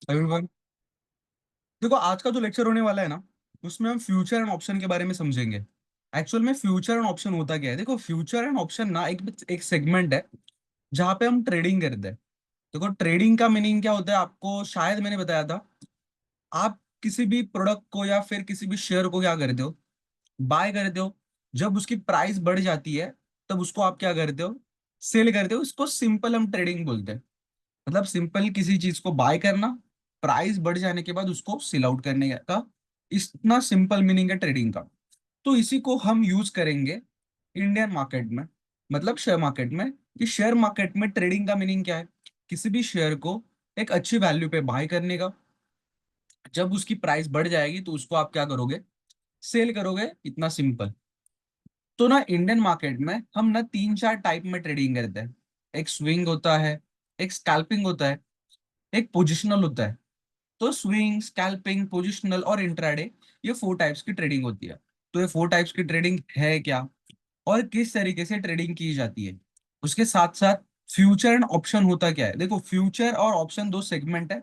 Everyone, देखो आज का जो लेक्चर होने वाला है ना, उसमें हम फ्यूचर एंड ऑप्शन के बारे में समझेंगे। एक्चुअल में फ्यूचर एंड ऑप्शन होता क्या है? देखो, फ्यूचर एंड ऑप्शन ना एक एक सेगमेंट है जहाँ पे हम ट्रेडिंग करते हैं। देखो, ट्रेडिंग का मीनिंग क्या होता है आपको शायद मैंने बताया था। आप किसी भी प्रोडक्ट को या फिर किसी भी शेयर को क्या करते हो? बाय करते हो। जब उसकी प्राइस बढ़ जाती है तब उसको आप क्या करते हो? सेल करते हो। इसको सिंपल हम ट्रेडिंग बोलते हैं। मतलब सिंपल किसी चीज को बाय करना, प्राइस बढ़ जाने के बाद उसको सेल आउट करने का, इतना सिंपल मीनिंग है ट्रेडिंग का। तो इसी को हम यूज करेंगे इंडियन मार्केट में, मतलब शेयर मार्केट में। कि शेयर मार्केट में ट्रेडिंग का मीनिंग क्या है? किसी भी शेयर को एक अच्छी वैल्यू पे बाय करने का। जब उसकी प्राइस बढ़ जाएगी तो उसको आप क्या करोगे? सेल करोगे। इतना सिंपल। तो ना इंडियन मार्केट में हम ना तीन चार टाइप में ट्रेडिंग करते हैं। एक स्विंग होता है, एक स्कैल्पिंग होता है, एक पोजिशनल होता है। तो स्विंग, स्कैल्पिंग, पोजिशनल और इंट्राडे, ये फोर टाइप्स की ट्रेडिंग होती है। तो ये फोर टाइप्स की ट्रेडिंग है क्या, और किस तरीके से ट्रेडिंग की जाती है? उसके साथ साथ फ्यूचर एंड ऑप्शन होता क्या है? देखो, फ्यूचर और ऑप्शन दो सेगमेंट है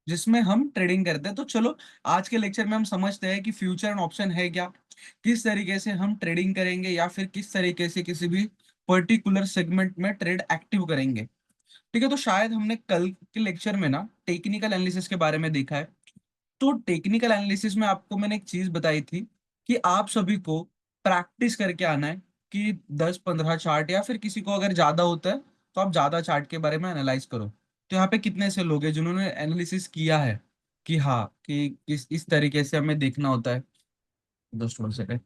जिसमें हम ट्रेडिंग करते हैं। तो चलो आज के लेक्चर में हम समझते हैं कि फ्यूचर एंड ऑप्शन है क्या, किस तरीके से हम ट्रेडिंग करेंगे, या फिर किस तरीके से किसी भी पर्टिकुलर सेगमेंट में ट्रेड एक्टिव करेंगे। ठीक है, तो शायद हमने कल के लेक्चर में ना टेक्निकल एनालिसिस के बारे में देखा है। तो टेक्निकल एनालिसिस में आपको मैंने एक चीज बताई थी कि आप सभी को प्रैक्टिस करके आना है कि 10-15 चार्ट, या फिर किसी को अगर ज्यादा होता है तो आप ज्यादा चार्ट के बारे में एनालाइज करो। तो यहाँ पे कितने से लोग हैं जिन्होंने एनालिसिस किया है कि हाँ, कि इस तरीके से हमें देखना होता है? Just one second.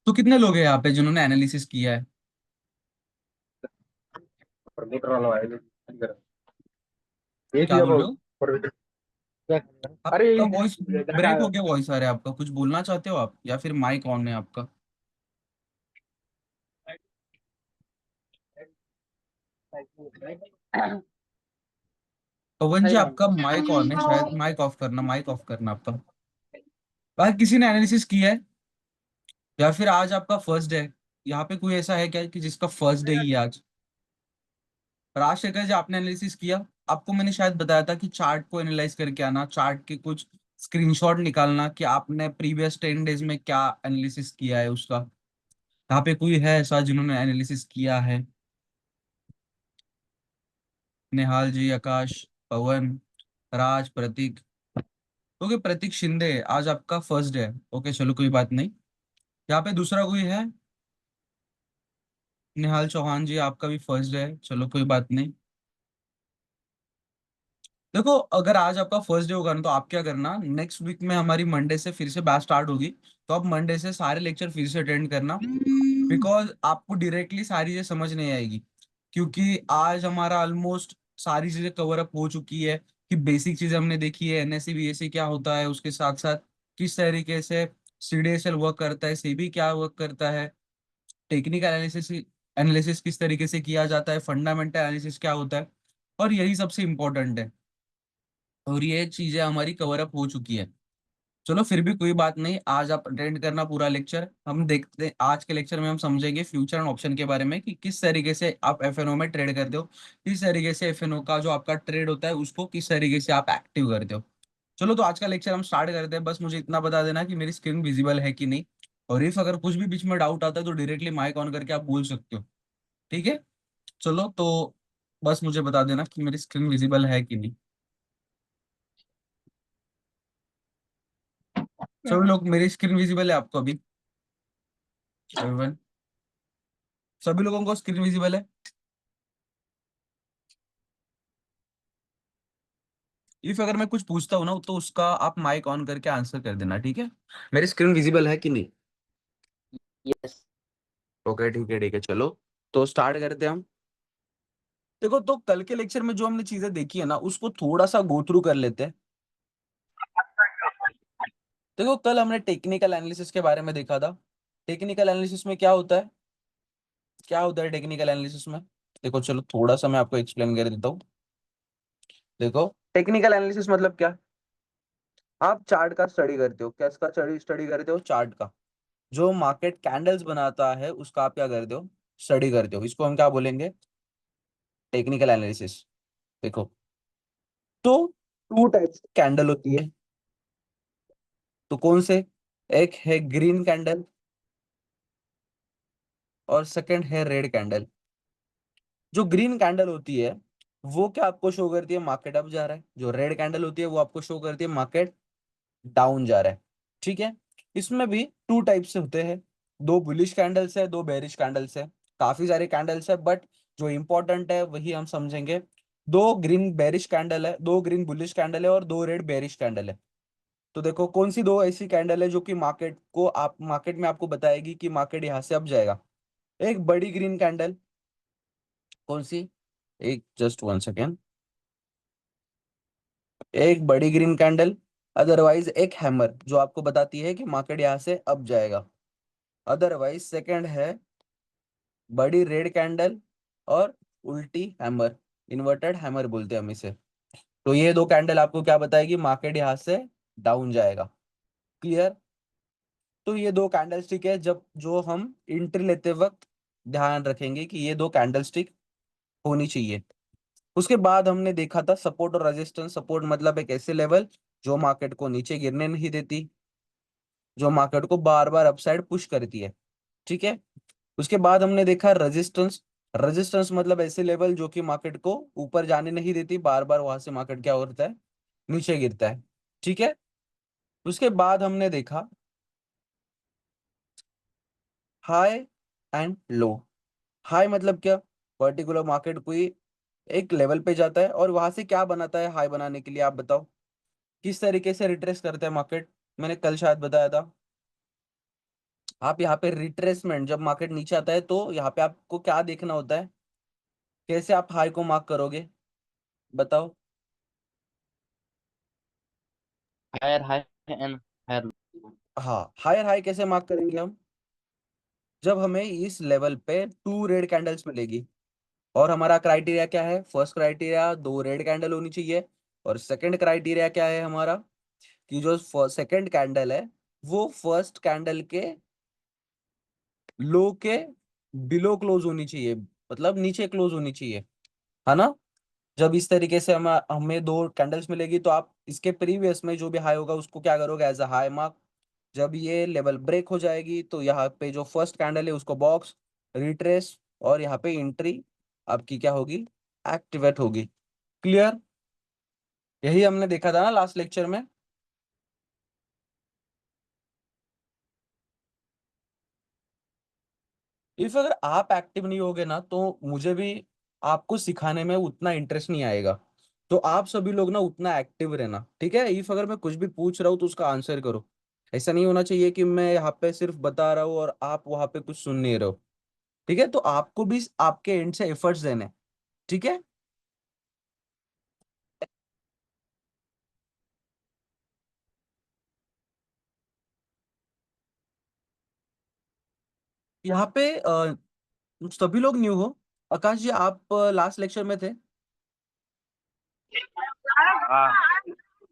तो कितने लोग हैं यहाँ पे जिन्होंने एनालिसिस किया है? कंप्यूटर वाला है इधर। देख क्या लिया बोल वो रहे हो? पर क्या करना है? अरे आपका वॉइस डाटा ब्रेक हो गया, वॉइस आ रहा है आपका। कुछ बोलना चाहते हो आप, या फिर माइक ऑन है आपका? पवन जी, आपका माइक ऑन है शायद। माइक ऑफ करना, माइक ऑफ करना आपका। बाकी किसी ने एनालिसिस किया है, या फिर आज आपका फर्स्ट डे? यहाँ पे कोई ऐसा है क्या कि जिसका फर्स्ट डे ही है आज? राजशेखर जी, आपने एनालिसिस किया? आपको मैंने शायद बताया था कि चार्ट को एनालाइज करके आना, चार्ट के कुछ स्क्रीनशॉट निकालना कि आपने प्रीवियस 10 डेज में क्या एनालिसिस किया है उसका। यहाँ पे कोई है ऐसा जिन्होंने एनालिसिस किया है? निहाल जी, आकाश, पवन, राज, प्रतीक। ओके, प्रतीक शिंदे, आज आपका फर्स्ट डे है। ओके चलो, कोई बात नहीं। यहाँ पे दूसरा कोई है? निहाल चौहान जी, आपका भी फर्स्ट डे है। चलो कोई बात नहीं। देखो, अगर आज आपका फर्स्ट डे होगा ना, तो आप क्या करना, नेक्स्ट वीक में हमारी मंडे से फिर से बैच स्टार्ट होगी। तो आप मंडे से सारे लेक्चर फिर से अटेंड करना, बिकॉज आपको डायरेक्टली सारी चीजें समझ नहीं आएगी। क्योंकि आज हमारा ऑलमोस्ट सारी चीजें कवर अप हो चुकी है। कि बेसिक चीजें हमने देखी है, एनएससी बीएससी क्या होता है, उसके साथ साथ किस तरीके से सीडीएसएल वर्क करता है, सेबी क्या वर्क करता है, टेक्निकल एनालिसिस एनालिसिस किस तरीके से किया जाता है, फंडामेंटल एनालिसिस क्या होता है। और यही सबसे इंपॉर्टेंट है। और ये चीजें हमारी कवर अप हो चुकी है। चलो फिर भी कोई बात नहीं, आज आप अटेंड करना पूरा लेक्चर। हम देखते हैं आज के लेक्चर में हम समझेंगे फ्यूचर एंड ऑप्शन के बारे में कि किस तरीके से आप एफएनओ में ट्रेड करते हो, किस तरीके से एफएनओ का जो आपका ट्रेड होता है उसको किस तरीके से आप एक्टिव करते हो। चलो, तो आज का लेक्चर हम स्टार्ट करते हैं। बस मुझे इतना बता देना कि मेरी स्क्रीन विजिबल है कि नहीं। और इफ अगर कुछ भी बीच में डाउट आता है तो डायरेक्टली माइक ऑन करके आप बोल सकते हो। ठीक है, चलो तो बस मुझे बता देना कि मेरी स्क्रीन विजिबल है कि नहीं। सभी लोग, मेरी स्क्रीन विजिबल है आपको अभी? एवरीवन, सभी लोगों को स्क्रीन विजिबल है? इफ अगर मैं कुछ पूछता हूँ ना, तो उसका आप माइक ऑन करके आंसर कर देना, ठीक है? मेरी स्क्रीन विजिबल है कि नहीं? यस। ओके, ठीक है ठीक है, चलो तो स्टार्ट करते हैं हम। देखो, तो कल के लेक्चर में जो हमने चीजें देखी है ना, उसको थोड़ा सा गो थ्रू कर लेते हैं। देखो, कल हमने टेक्निकल एनालिसिस के बारे में देखा था। टेक्निकल एनालिसिस में क्या होता है? क्या होता है टेक्निकल एनालिसिस में? देखो चलो, थोड़ा सा मैं आपको एक्सप्लेन कर देता हूँ। देखो, टेक्निकल एनालिसिस मतलब क्या? आप चार्ट का स्टडी करते हो। क्या इसका स्टडी स्टडी करते हो? चार्ट का। जो मार्केट कैंडल्स बनाता है उसका आप क्या करते हो? स्टडी करते हो। इसको हम क्या बोलेंगे? Technical analysis. देखो, तो टू टाइप्स की कैंडल होती है। तो कौन से? एक है ग्रीन कैंडल और सेकंड है रेड कैंडल। जो ग्रीन कैंडल होती है वो क्या आपको शो करती है? मार्केट अप जा रहा है। जो रेड कैंडल होती है वो आपको शो करती है मार्केट डाउन जा रहा है। ठीक है। इसमें भी टू टाइप से होते हैं। दो बुलिश कैंडल्स है, दो बेरिश कैंडल्स है। काफी सारे कैंडल्स है बट जो इंपॉर्टेंट है वही हम समझेंगे। दो ग्रीन बेरिश कैंडल है, दो ग्रीन बुलिश कैंडल है और दो रेड बेरिश कैंडल है। तो देखो कौन सी दो ऐसी कैंडल है जो कि मार्केट में आपको बताएगी कि मार्केट यहाँ से अप जाएगा। एक बड़ी ग्रीन कैंडल। कौन सी? एक जस्ट वन सेकेंड। एक बड़ी ग्रीन कैंडल, अदरवाइज एक हैमर जो आपको बताती है कि मार्केट यहाँ से अप जाएगा। अदरवाइज सेकंड है बड़ी रेड कैंडल और उल्टी हैमर, इन्वर्टेड हैमर बोलते हैं हम इसे। तो ये दो कैंडल आपको क्या बताएगी? मार्केट यहाँ से डाउन जाएगा। क्लियर? तो ये दो कैंडल स्टिक है जब जो हम एंट्री लेते वक्त ध्यान रखेंगे कि ये दो कैंडल स्टिक होनी चाहिए। उसके बाद हमने देखा था सपोर्ट और रेजिस्टेंस। सपोर्ट मतलब एक ऐसे लेवल जो मार्केट को नीचे गिरने नहीं देती, जो मार्केट को बार बार अपसाइड पुश करती है। ठीक है। उसके बाद हमने देखा रेजिस्टेंस। रेजिस्टेंस मतलब ऐसे लेवल जो कि मार्केट को ऊपर जाने नहीं देती, बार बार वहां से मार्केट क्या होता है? नीचे गिरता है। ठीक है। उसके बाद हमने देखा हाई एंड लो। हाई मतलब क्या? पर्टिकुलर मार्केट कोई एक लेवल पे जाता है और वहां से क्या बनाता है हाई बनाने के लिए? आप बताओ किस तरीके से रिट्रेस करता है मार्केट? मैंने कल शायद बताया था। आप यहाँ पे रिट्रेसमेंट, जब मार्केट नीचे आता है तो यहाँ पे आपको क्या देखना होता है? कैसे आप हाई को मार्क करोगे? बताओ। Higher high and higher. हाँ, हायर हाई कैसे मार्क करेंगे हम? जब हमें इस लेवल पे टू रेड कैंडल्स मिलेगी। और हमारा क्राइटेरिया क्या है? फर्स्ट क्राइटेरिया दो रेड कैंडल होनी चाहिए। और सेकंड क्राइटेरिया क्या है हमारा? कि जो सेकंड कैंडल है वो फर्स्ट कैंडल के लो के बिलो क्लोज होनी चाहिए, मतलब नीचे क्लोज होनी चाहिए। है ना? जब इस तरीके से हमें दो कैंडल्स मिलेगी तो आप इसके प्रीवियस में जो भी हाई होगा उसको क्या करोगे? As a high mark. जब ये लेवल ब्रेक हो जाएगी तो यहाँ पे जो फर्स्ट कैंडल है उसको बॉक्स, रिट्रेस और यहाँ पे एंट्री आपकी क्या होगी? एक्टिवेट होगी। क्लियर? यही हमने देखा था ना लास्ट लेक्चर में। इफ अगर आप एक्टिव नहीं होगे ना तो मुझे भी आपको सिखाने में उतना इंटरेस्ट नहीं आएगा। तो आप सभी लोग ना उतना एक्टिव रहना, ठीक है? इफ अगर मैं कुछ भी पूछ रहा हूँ तो उसका आंसर करो। ऐसा नहीं होना चाहिए कि मैं यहाँ पे सिर्फ बता रहा हूँ और आप वहां पे कुछ सुन नहीं रहे हो। ठीक है? तो आपको भी आपके एंड से एफर्ट्स देने हैं, ठीक है? यहाँ पे सभी लोग न्यू हो। आकाश जी आप लास्ट लेक्चर में थे? हाँ।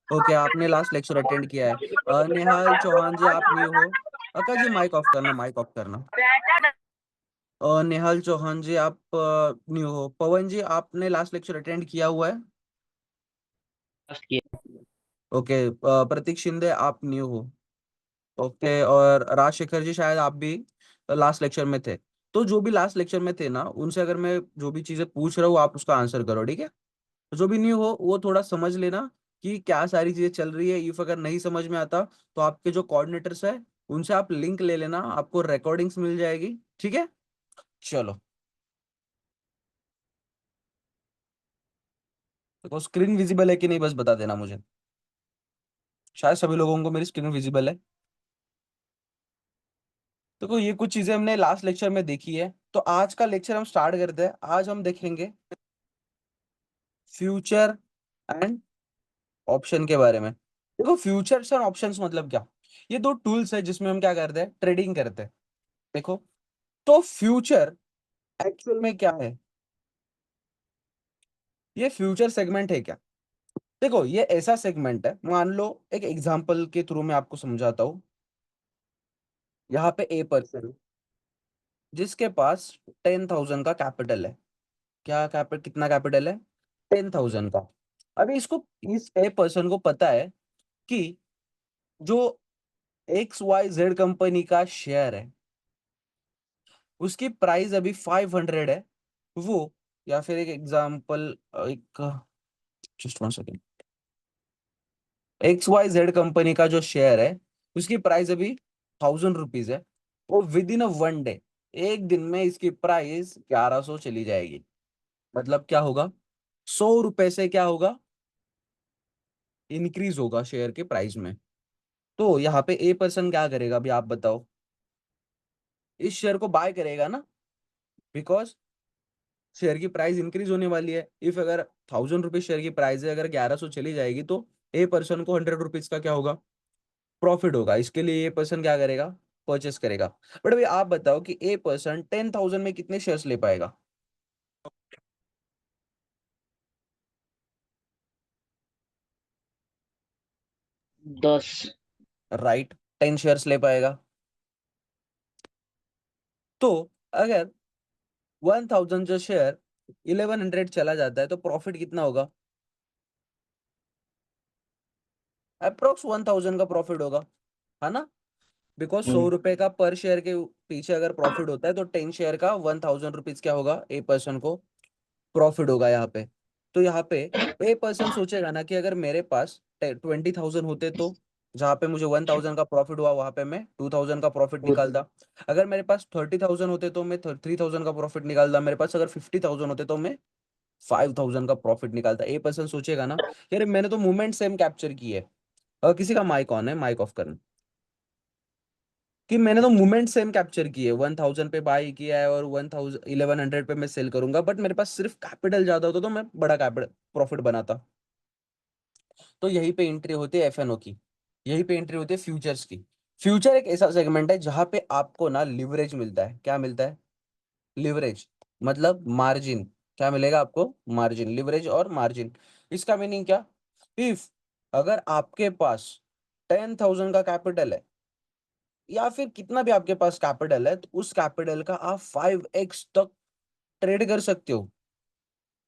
ओके, आपने लास्ट लेक्चर अटेंड किया है। नेहाल चौहान जी आप न्यू हो। आकाश जी माइक ऑफ करना, माइक ऑफ करना। नेहाल चौहान जी आप न्यू हो। पवन जी आपने लास्ट लेक्चर अटेंड किया हुआ है? फर्स्ट किया। ओके। प्रतीक शिंदे आप न्यू हो। ओके। और राजशेखर जी शायद आप भी लास्ट लेक्चर में थे। तो जो भी लास्ट लेक्चर में थे ना उनसे अगर मैं जो भी चीजें पूछ रहा हूँ आप उसका आंसर करो, ठीक है? जो भी न्यू हो वो थोड़ा समझ लेना कि क्या सारी चीजें चल रही है। इफ अगर नहीं समझ में आता तो आपके जो कोऑर्डिनेटर्स है उनसे आप लिंक ले लेना, आपको रिकॉर्डिंग्स मिल जाएगी। ठीक है? चलो। तो स्क्रीन विजिबल है कि नहीं बस बता देना मुझे। शायद सभी लोगों को मेरी स्क्रीन विजिबल है। तो ये कुछ चीजें हमने लास्ट लेक्चर में देखी है। तो आज का लेक्चर हम स्टार्ट करते हैं। आज हम देखेंगे फ्यूचर एंड ऑप्शन के बारे में। देखो फ्यूचर्स और ऑप्शंस मतलब क्या? ये दो टूल्स है जिसमें हम क्या करते हैं? ट्रेडिंग करते हैं। देखो, तो फ्यूचर एक्चुअल में क्या है? ये फ्यूचर सेगमेंट है क्या? देखो ये ऐसा सेगमेंट है, मान लो एक एग्जांपल के थ्रू मैं आपको समझाता हूँ। यहाँ पे ए पर्सन जिसके पास 10,000 का कैपिटल है। क्या कैपिटल, कितना कैपिटल है? 10,000 का। अभी इसको, इस ए पर्सन को पता है कि जो XYZ कंपनी का शेयर है उसकी प्राइस अभी 500 है, वो, या फिर एक एग्जांपल, एक, just one second, XYZ company का जो शेयर है उसकी प्राइस अभी 1000 रुपीज है, वो with in a one day, एक दिन में इसकी प्राइस 1100 चली जाएगी। मतलब क्या होगा, 100 रुपए से क्या होगा, इंक्रीज होगा शेयर के प्राइस में। तो यहाँ पे ए पर्सन क्या करेगा, अभी आप बताओ, इस शेयर को बाय करेगा ना, बिकॉज शेयर की प्राइस इंक्रीज होने वाली है। इफ अगर 1000 रुपीज शेयर की प्राइस है, अगर 1100 चली जाएगी तो ए पर्सन को 100 रुपीज का क्या होगा, प्रॉफिट होगा। इसके लिए ए पर्सन क्या करेगा, परचेस करेगा। बट अभी आप बताओ कि ए पर्सन 10,000 में कितने शेयर्स ले पाएगा। 10। राइट, 10 शेयर्स ले पाएगा। तो अगर 1000 जो शेयर 1100 चला जाता है तो प्रॉफिट कितना होगा, अप्रोक्स 1000 का प्रॉफिट होगा, है ना। बिकॉज 100 रुपए का पर शेयर के पीछे अगर प्रॉफिट होता है तो 10 शेयर का 1000 रुपीज क्या होगा, ए पर्सन को प्रॉफिट होगा यहाँ पे। तो यहाँ पे ए पर्सन सोचेगा ना कि अगर मेरे पास 20,000 होते तो जहाँ पे मुझे 1000 का प्रॉफिट हुआ वहां पे मैं 2000 का प्रॉफिट निकालता। अगर मेरे पास 30,000 होते तो मैं 3000 का प्रॉफिट निकालता। मेरे पास अगर 50,000 होते तो मैं 5,000 का प्रॉफिट निकालता। ए पर्सन सोचेगा ना यार मैंने तो मूवमेंट सेम कैप्चर की है। किसी का माइक ऑन है, माइक ऑफ करना, कि मैंने तो मूवमेंट सेम कैप्चर की है, 1000 पे बाई किया है और 1100 पे मैं सेल करूंगा, बट मेरे पास सिर्फ कैपिटल ज्यादा होता तो मैं बड़ा कैपिटल प्रॉफिट बनाता। तो यहीं पे एंट्री होती है एफएनओ की, यहीं पे एंट्री होती है फ्यूचर्स की। फ्यूचर एक ऐसा सेगमेंट है जहां पे आपको ना लिवरेज मिलता है। क्या मिलता है, लिवरेज, मतलब मार्जिन। क्या मिलेगा आपको, मार्जिन, लिवरेज और मार्जिन। इसका मीनिंग क्या, इफ अगर आपके पास 10,000 का कैपिटल है या फिर कितना भी आपके पास कैपिटल है तो उस कैपिटल का आप 5x तक ट्रेड कर सकते हो।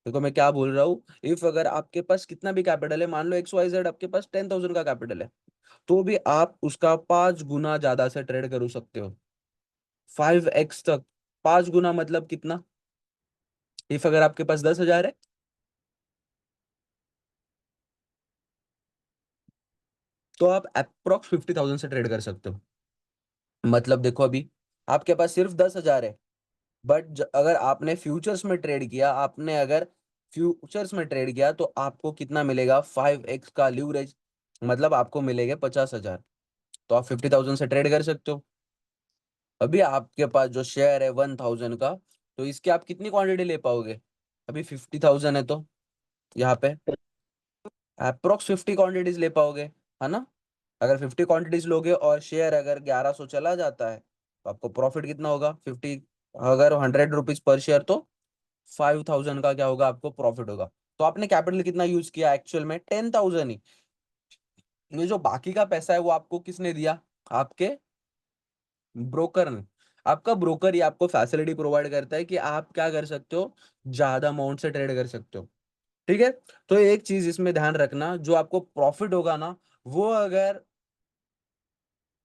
देखो मैं क्या बोल रहा हूँ, इफ अगर आपके पास कितना भी कैपिटल है, मान लो XYZ आपके पास 10,000 का कैपिटल है, तो भी आप उसका 5 गुना ज्यादा से ट्रेड कर सकते हो, 5x तक। 5 गुना मतलब कितना, इफ अगर आपके पास 10,000 है तो आप अप्रोक्स 50,000 से ट्रेड कर सकते हो। मतलब देखो अभी आपके पास सिर्फ 10,000 है, बट अगर आपने फ्यूचर्स में ट्रेड किया, आपने अगर फ्यूचर्स में ट्रेड किया तो आपको कितना मिलेगा, 5x का लीवरेज, मतलब आपको मिलेगा 50,000। तो आप 50,000 से ट्रेड कर सकते हो। अभी आपके पास जो शेयर है 1000 का, तो इसके आप कितनी क्वांटिटी ले पाओगे, अभी 50,000 है तो यहाँ पे अप्रोक्स 50 क्वांटिटीज ले पाओगे, है ना। अगर 50 क्वांटिटीज लोगे और शेयर अगर 1100 चला जाता है तो आपको प्रॉफिट कितना होगा, 50, अगर 100 रुपीज पर शेयर तो 5,000 का क्या होगा, आपको प्रॉफिट होगा। तो आपने कैपिटल कितना यूज किया, एक्चुअल में 10,000 ही। ये जो बाकी का पैसा है वो आपको किसने दिया, आपके ब्रोकर ने। आपका ब्रोकर ही आपको फैसिलिटी प्रोवाइड करता है कि आप क्या कर सकते हो, ज्यादा अमाउंट से ट्रेड कर सकते हो। ठीक है। तो एक चीज इसमें ध्यान रखना, जो आपको प्रॉफिट होगा ना, वो अगर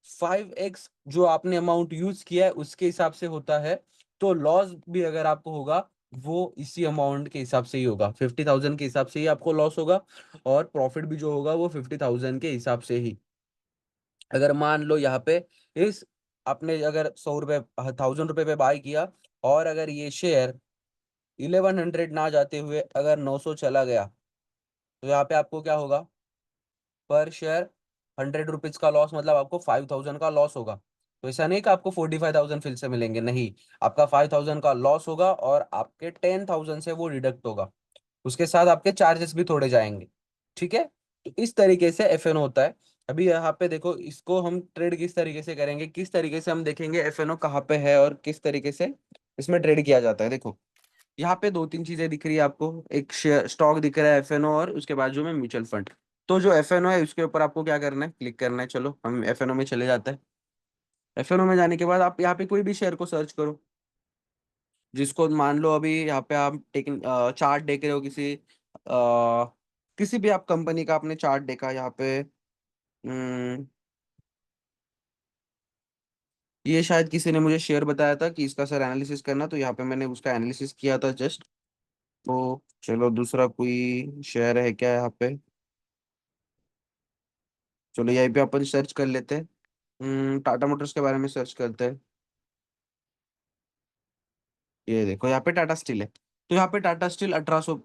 5x जो आपने अमाउंट यूज किया है उसके हिसाब से होता है, तो लॉस भी अगर आपको होगा वो इसी अमाउंट के हिसाब से ही होगा, 50,000 के हिसाब से ही आपको लॉस होगा। और प्रॉफिट भी जो होगा वो 50,000 के हिसाब से ही। अगर मान लो यहाँ पे इस आपने अगर 100 रुपए 1000 रुपए पे बाय किया और अगर ये शेयर 1100 ना जाते हुए अगर 900 चला गया तो यहाँ पे आपको क्या होगा, पर शेयर 100 रुपीज का लॉस, मतलब आपको 5,000 का लॉस होगा। तो ऐसा नहीं कि आपको 45,000 फिर से मिलेंगे, नहीं, आपका 5,000 का लॉस होगा और आपके 10,000 से वो डिडक्ट होगा। उसके साथ आपके चार्जेस भी थोड़े जाएंगे। ठीक है। तो इस तरीके से एफएनओ होता है। अभी यहाँ पे देखो, इसको हम ट्रेड किस तरीके से करेंगे, किस तरीके से हम देखेंगे एफएनओ कहाँ पे है और किस तरीके से इसमें ट्रेड किया जाता है। देखो यहाँ पे दो तीन चीजें दिख रही है आपको, एक शेयर स्टॉक दिख रहा है एफएनओ, और उसके बाजू में म्यूचुअल फंड। तो जो एफएनओ है उसके ऊपर आपको क्या करना है, क्लिक करना है। चलो हम एफएनओ में चले जाते हैं। एफएनओ में जाने के बाद आप यहाँ पे कोई भी शेयर को सर्च करो, जिसको मान लो अभी यहाँ पे आप टेकिंग चार्ट देख रहे हो किसी किसी भी आप कंपनी का आपने चार्ट देखा यहाँ पे। हम्म, ये शायद किसी ने मुझे शेयर बताया था कि इसका सर एनालिसिस करना, तो यहाँ पे मैंने उसका एनालिसिस किया था जस्ट। तो चलो दूसरा कोई शेयर है क्या यहाँ पे। चलो यहीं पे अपन सर्च कर लेते हैं। टाटा मोटर्स के बारे में सर्च करते हैं। ये देखो यहाँ पे टाटा स्टील है। तो यहाँ पे टाटा स्टील 1800,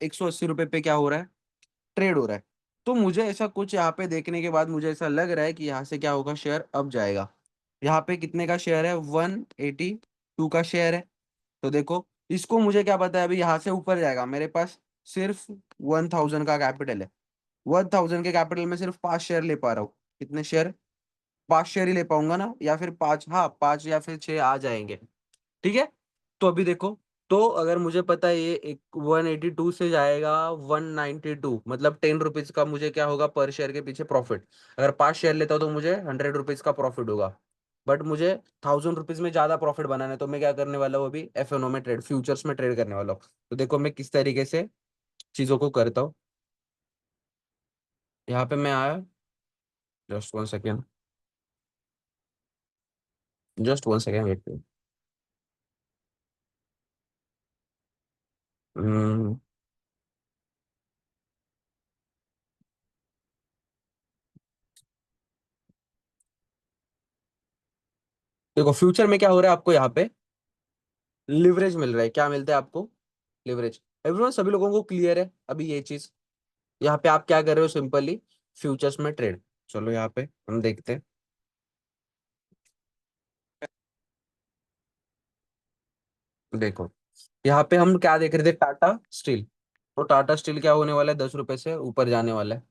180 रुपये पे क्या हो रहा है, ट्रेड हो रहा है। तो मुझे ऐसा कुछ यहाँ पे देखने के बाद मुझे ऐसा लग रहा है कि यहाँ से क्या होगा, शेयर अप जाएगा। यहाँ पे कितने का शेयर है, 182 का शेयर है। तो देखो इसको मुझे क्या पता है, अभी यहाँ से ऊपर जाएगा। मेरे पास सिर्फ 1000 का कैपिटल है। 1000 के कैपिटल में सिर्फ 5 शेयर ले पा रहा हूँ। कितने शेयर, 5 शेयर ही ले पाऊंगा ना, या फिर 5, हाँ 5 या फिर 6 आ जाएंगे। ठीक है। तो अभी देखो, तो अगर मुझे पता है ये एक 182 से जाएगा 192, मतलब 10 रुपीज का मुझे क्या होगा पर शेयर के पीछे प्रॉफिट। अगर 5 शेयर लेता हूँ तो मुझे 100 रुपीज का प्रॉफिट होगा। बट मुझे 1000 रुपीज में ज्यादा प्रॉफिट बनाना है, तो मैं क्या करने वाला हूँ, अभी एफएनओ में ट्रेड, फ्यूचर्स में ट्रेड करने वाला हूँ। तो देखो मैं किस तरीके से चीजों को करता हूँ। यहाँ पे मैं आया, just 1 second, just 1 second wait. देखो फ्यूचर में क्या हो रहा है, आपको यहाँ पे लिवरेज मिल रहा है। क्या मिलता है आपको, लिवरेज। एवरीवन, सभी लोगों को क्लियर है अभी ये चीज। यहाँ पे आप क्या कर रहे हो, सिंपली फ्यूचर्स में ट्रेड। चलो यहाँ पे हम देखते हैं। देखो यहाँ पे हम क्या देख रहे थे, टाटा स्टील। तो टाटा स्टील क्या होने वाला है, 10 रुपए से ऊपर जाने वाला है।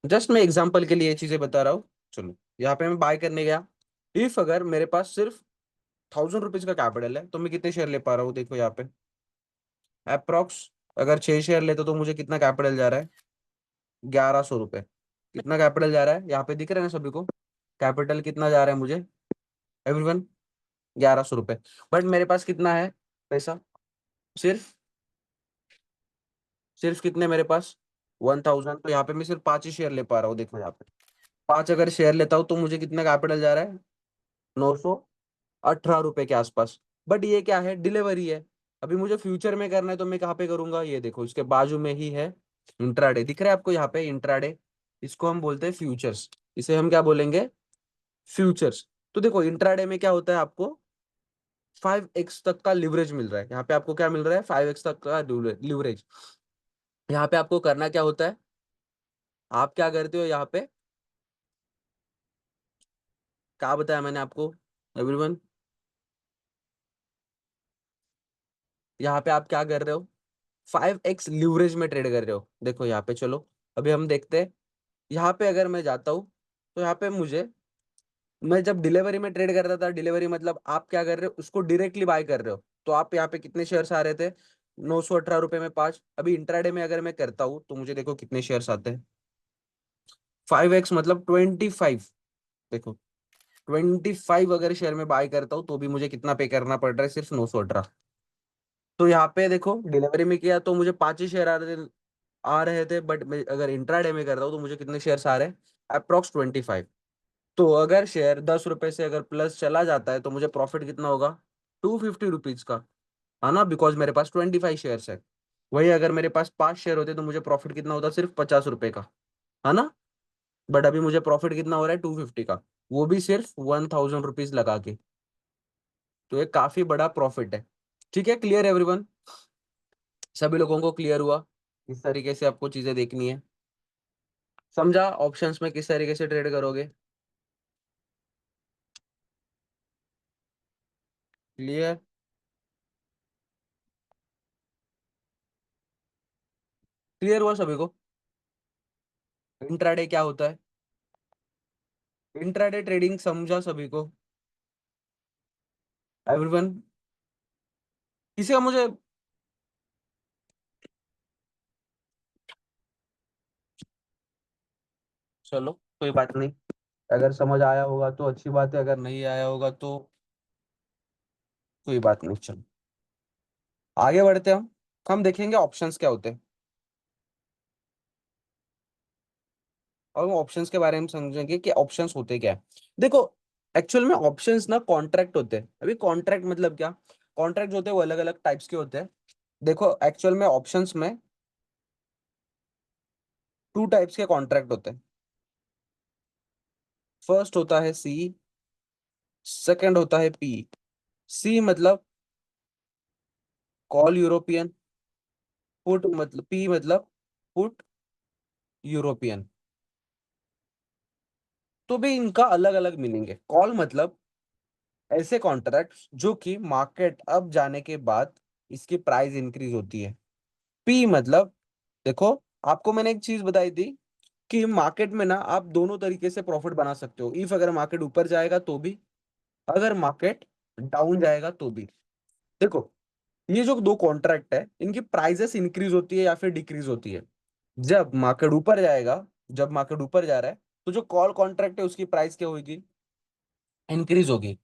जस्ट मैं एग्जांपल के लिए ये चीजें बता रहा हूँ। चलो यहाँ पे मैं बाय करने गया। इफ अगर मेरे पास सिर्फ 1000 रुपीज का कैपिटल है, तो मैं कितने शेयर ले पा रहा हूँ, देखो यहाँ पे अप्रोक्स। अगर 6 शेयर लेते तो मुझे कितना कैपिटल जा रहा है, 1100 रुपये। कितना कैपिटल जा रहा है, यहाँ पे दिख रहा है ना सभी को, कैपिटल कितना जा रहा है मुझे, एवरीवन, 1100 रुपये। बट मेरे पास कितना है पैसा, सिर्फ सिर्फ कितने मेरे पास, 1000। तो यहाँ पे मैं सिर्फ 5 ही शेयर ले पा रहा हूँ। देखो यहाँ पे 5 अगर शेयर लेता हूँ तो मुझे कितना कैपिटल जा रहा है, 918 रुपये के आसपास। बट ये क्या है, डिलीवरी है। अभी मुझे फ्यूचर में करना है, तो मैं कहाँ पे करूंगा, ये देखो इसके बाजू में ही है इंट्राडे, दिख रहा है आपको यहाँ पे इंट्राडे। इसको हम बोलते हैं फ्यूचर्स। इसे हम क्या बोलेंगे, फ्यूचर्स। तो देखो इंट्राडे में क्या होता है, आपको 5x तक का लिवरेज मिल रहा है। यहाँ पे आपको क्या मिल रहा है, 5x तक का लिवरेज। यहाँ पे आपको करना क्या होता है, आप क्या करते हो यहाँ पे, क्या बताया मैंने आपको, एवरीवन। यहाँ पे आप क्या कर रहे हो, 5x लिवरेज में ट्रेड कर रहे हो। देखो यहाँ पे, चलो अभी हम देखते हैं। यहाँ पे अगर मैं जाता हूँ, तो यहाँ पे मुझे, मैं जब डिलीवरी में ट्रेड कर रहा था, डिलीवरी मतलब आप क्या कर रहे हो, उसको डायरेक्टली बाय कर रहे हो। तो आप यहाँ पे कितने शेयर्स आ रहे थे, 918 रुपये में 5। अभी इंट्राडे में अगर मैं करता हूँ तो मुझे देखो कितने शेयर्स आते हैं, 5x मतलब 25। देखो 25 अगर शेयर में बाय करता हूँ तो भी मुझे कितना पे करना पड़ रहा है, सिर्फ 918। तो यहाँ पे देखो डिलीवरी में किया तो मुझे 5 ही शेयर आ रहे थे। बट मैं अगर इंट्राडे में कर रहा हूँ तो मुझे कितने शेयर्स आ रहे हैं, अप्रोक्स 25। तो अगर शेयर 10 रुपए से अगर प्लस चला जाता है तो मुझे प्रॉफिट कितना होगा, 250 रुपीज का, है ना, बिकॉज मेरे पास 25 शेयर्स है। वही अगर मेरे पास 5 शेयर होते तो मुझे प्रॉफिट कितना होता, सिर्फ 50 रुपए का, है ना। बट अभी मुझे प्रॉफिट कितना हो रहा है, 250 का, वो भी सिर्फ 1000 रुपीज लगा के। तो ये काफी बड़ा प्रॉफिट है। ठीक है, क्लियर एवरीवन, सभी लोगों को क्लियर हुआ इस तरीके से आपको चीजें देखनी है। समझा ऑप्शंस में किस तरीके से ट्रेड करोगे, क्लियर, क्लियर हुआ सभी को, इंट्राडे क्या होता है, इंट्राडे ट्रेडिंग समझा सभी को, एवरीवन। किसी का मुझे, चलो कोई बात नहीं, अगर समझ आया होगा तो अच्छी बात है, अगर नहीं आया होगा तो कोई बात नहीं। चलो आगे बढ़ते हैं हम। हम देखेंगे ऑप्शंस क्या होते हैं और ऑप्शंस के बारे में समझेंगे कि ऑप्शंस होते क्या है। देखो एक्चुअल में ऑप्शंस ना कॉन्ट्रैक्ट होते हैं। अभी कॉन्ट्रैक्ट मतलब क्या, कॉन्ट्रैक्ट जो होते हैं वो अलग अलग टाइप्स के होते हैं। देखो एक्चुअल में ऑप्शंस में टू टाइप्स के कॉन्ट्रैक्ट होते हैं। फर्स्ट होता है सी, सेकंड होता है पी। सी मतलब कॉल यूरोपियन, पुट मतलब पी मतलब पुट यूरोपियन। तो भी इनका अलग अलग मीनिंग है। कॉल मतलब ऐसे कॉन्ट्रैक्ट जो कि मार्केट अप जाने के बाद इसकी प्राइस इंक्रीज होती है। पी मतलब, देखो आपको मैंने एक चीज बताई थी कि मार्केट में ना आप दोनों तरीके से प्रॉफिट बना सकते हो। इफ अगर मार्केट ऊपर जाएगा तो भी, अगर मार्केट डाउन जाएगा तो भी। देखो ये जो दो कॉन्ट्रैक्ट है इनकी प्राइसेस इंक्रीज होती है या फिर डिक्रीज होती है। जब मार्केट ऊपर जाएगा, जब मार्केट ऊपर जा रहा है तो जो कॉल कॉन्ट्रैक्ट है उसकी प्राइस क्या होगी, इंक्रीज होगी।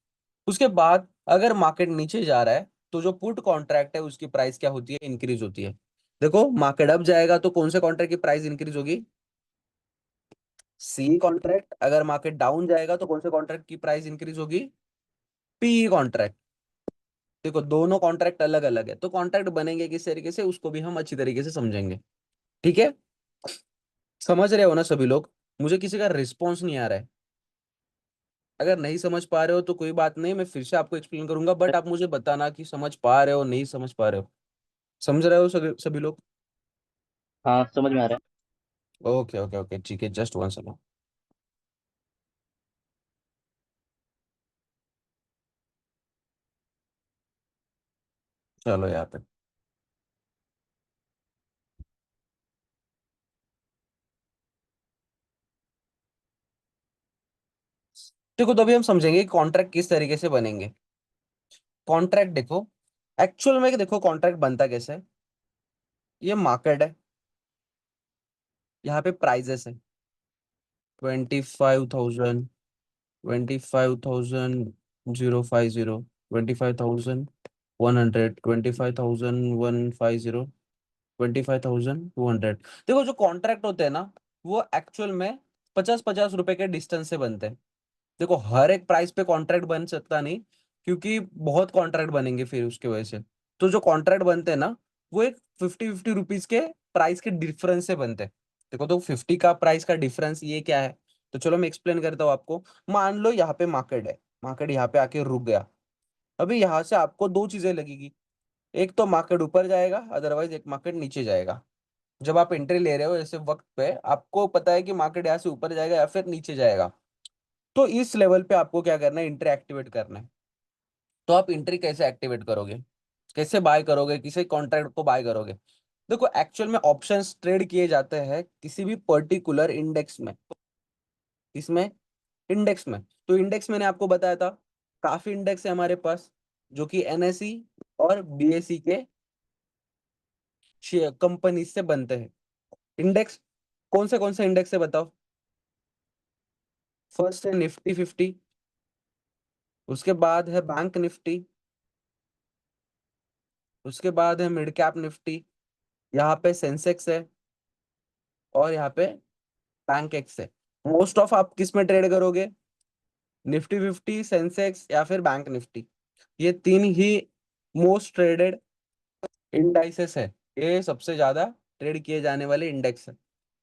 उसके बाद अगर मार्केट नीचे जा रहा है तो जो पुट कॉन्ट्रैक्ट है उसकी प्राइस क्या होती है, इंक्रीज होती है। देखो मार्केट अप जाएगा तो कौन से कॉन्ट्रैक्ट की प्राइस इंक्रीज होगी, सी कॉन्ट्रैक्ट। अगर मार्केट डाउन जाएगा तो कौन से कॉन्ट्रैक्ट की प्राइस इंक्रीज होगी, पी कॉन्ट्रैक्ट। देखो दोनों कॉन्ट्रैक्ट अलग अलग है तो कॉन्ट्रैक्ट बनेंगे किस तरीके से उसको भी हम अच्छी तरीके से समझेंगे। ठीक है, समझ रहे हो ना सभी लोग। मुझे किसी का रिस्पॉन्स नहीं आ रहा है। अगर नहीं समझ पा रहे हो तो कोई बात नहीं, मैं फिर से आपको एक्सप्लेन करूंगा, बट आप मुझे बताना कि समझ पा रहे हो नहीं समझ पा रहे हो। समझ रहे हो सभी सभी लोग। हाँ समझ में आ रहा ओके ओके ओके ठीक है, जस्ट वन सेकंड। चलो यहाँ पे देखो, तो अभी हम समझेंगे कॉन्ट्रैक्ट किस तरीके से बनेंगे। कॉन्ट्रैक्ट देखो एक्चुअल में देखो कॉन्ट्रैक्ट बनता कैसे है। ये मार्केट है, यहाँ पे प्राइजेस है 25,000, 25,050, 25,100, 25,150, 25,200। देखो जो कॉन्ट्रैक्ट होते हैं ना वो एक्चुअल में 50-50 रुपए के डिस्टेंस से बनते हैं। देखो हर एक प्राइस पे कॉन्ट्रैक्ट बन सकता नहीं, क्योंकि बहुत कॉन्ट्रैक्ट बनेंगे फिर उसके वजह से। तो जो कॉन्ट्रैक्ट बनते हैं ना वो एक 50-50 रुपीज के प्राइस के डिफरेंस से बनते हैं। देखो तो 50 का प्राइस का डिफरेंस ये क्या है, तो चलो मैं एक्सप्लेन करता हूँ आपको। मान लो यहाँ पे मार्केट है, मार्केट यहाँ पे आके रुक गया। अभी यहाँ से आपको दो चीजें लगेगी, एक तो मार्केट ऊपर जाएगा, अदरवाइज एक मार्केट नीचे जाएगा। जब आप एंट्री ले रहे हो ऐसे वक्त पे आपको पता है कि मार्केट यहाँ से ऊपर जाएगा या फिर नीचे जाएगा। तो इस लेवल पे आपको क्या करना है, एंट्री एक्टिवेट करना है। तो आप एंट्री कैसे एक्टिवेट करोगे, कैसे बाय करोगे, किसी कॉन्ट्रैक्ट को बाय करोगे। देखो एक्चुअल में ऑप्शंस ट्रेड किए जाते हैं किसी भी पर्टिकुलर इंडेक्स में। इसमें इंडेक्स में, तो इंडेक्स मैंने आपको बताया था काफी इंडेक्स है हमारे पास जो कि एनएसई और बीएसई के कंपनी से बनते हैं। इंडेक्स कौन से इंडेक्स है बताओ। फर्स्ट है निफ्टी 50, उसके बाद है बैंक निफ्टी, उसके बाद है मिड कैप निफ्टी, यहाँ पे सेंसेक्स है और यहाँ पे बैंक एक्स है। मोस्ट ऑफ आप किस में ट्रेड करोगे, निफ्टी 50, सेंसेक्स या फिर बैंक निफ्टी। ये तीन ही मोस्ट ट्रेडेड इंडाइसेस है, ये सबसे ज्यादा ट्रेड किए जाने वाले इंडेक्स है।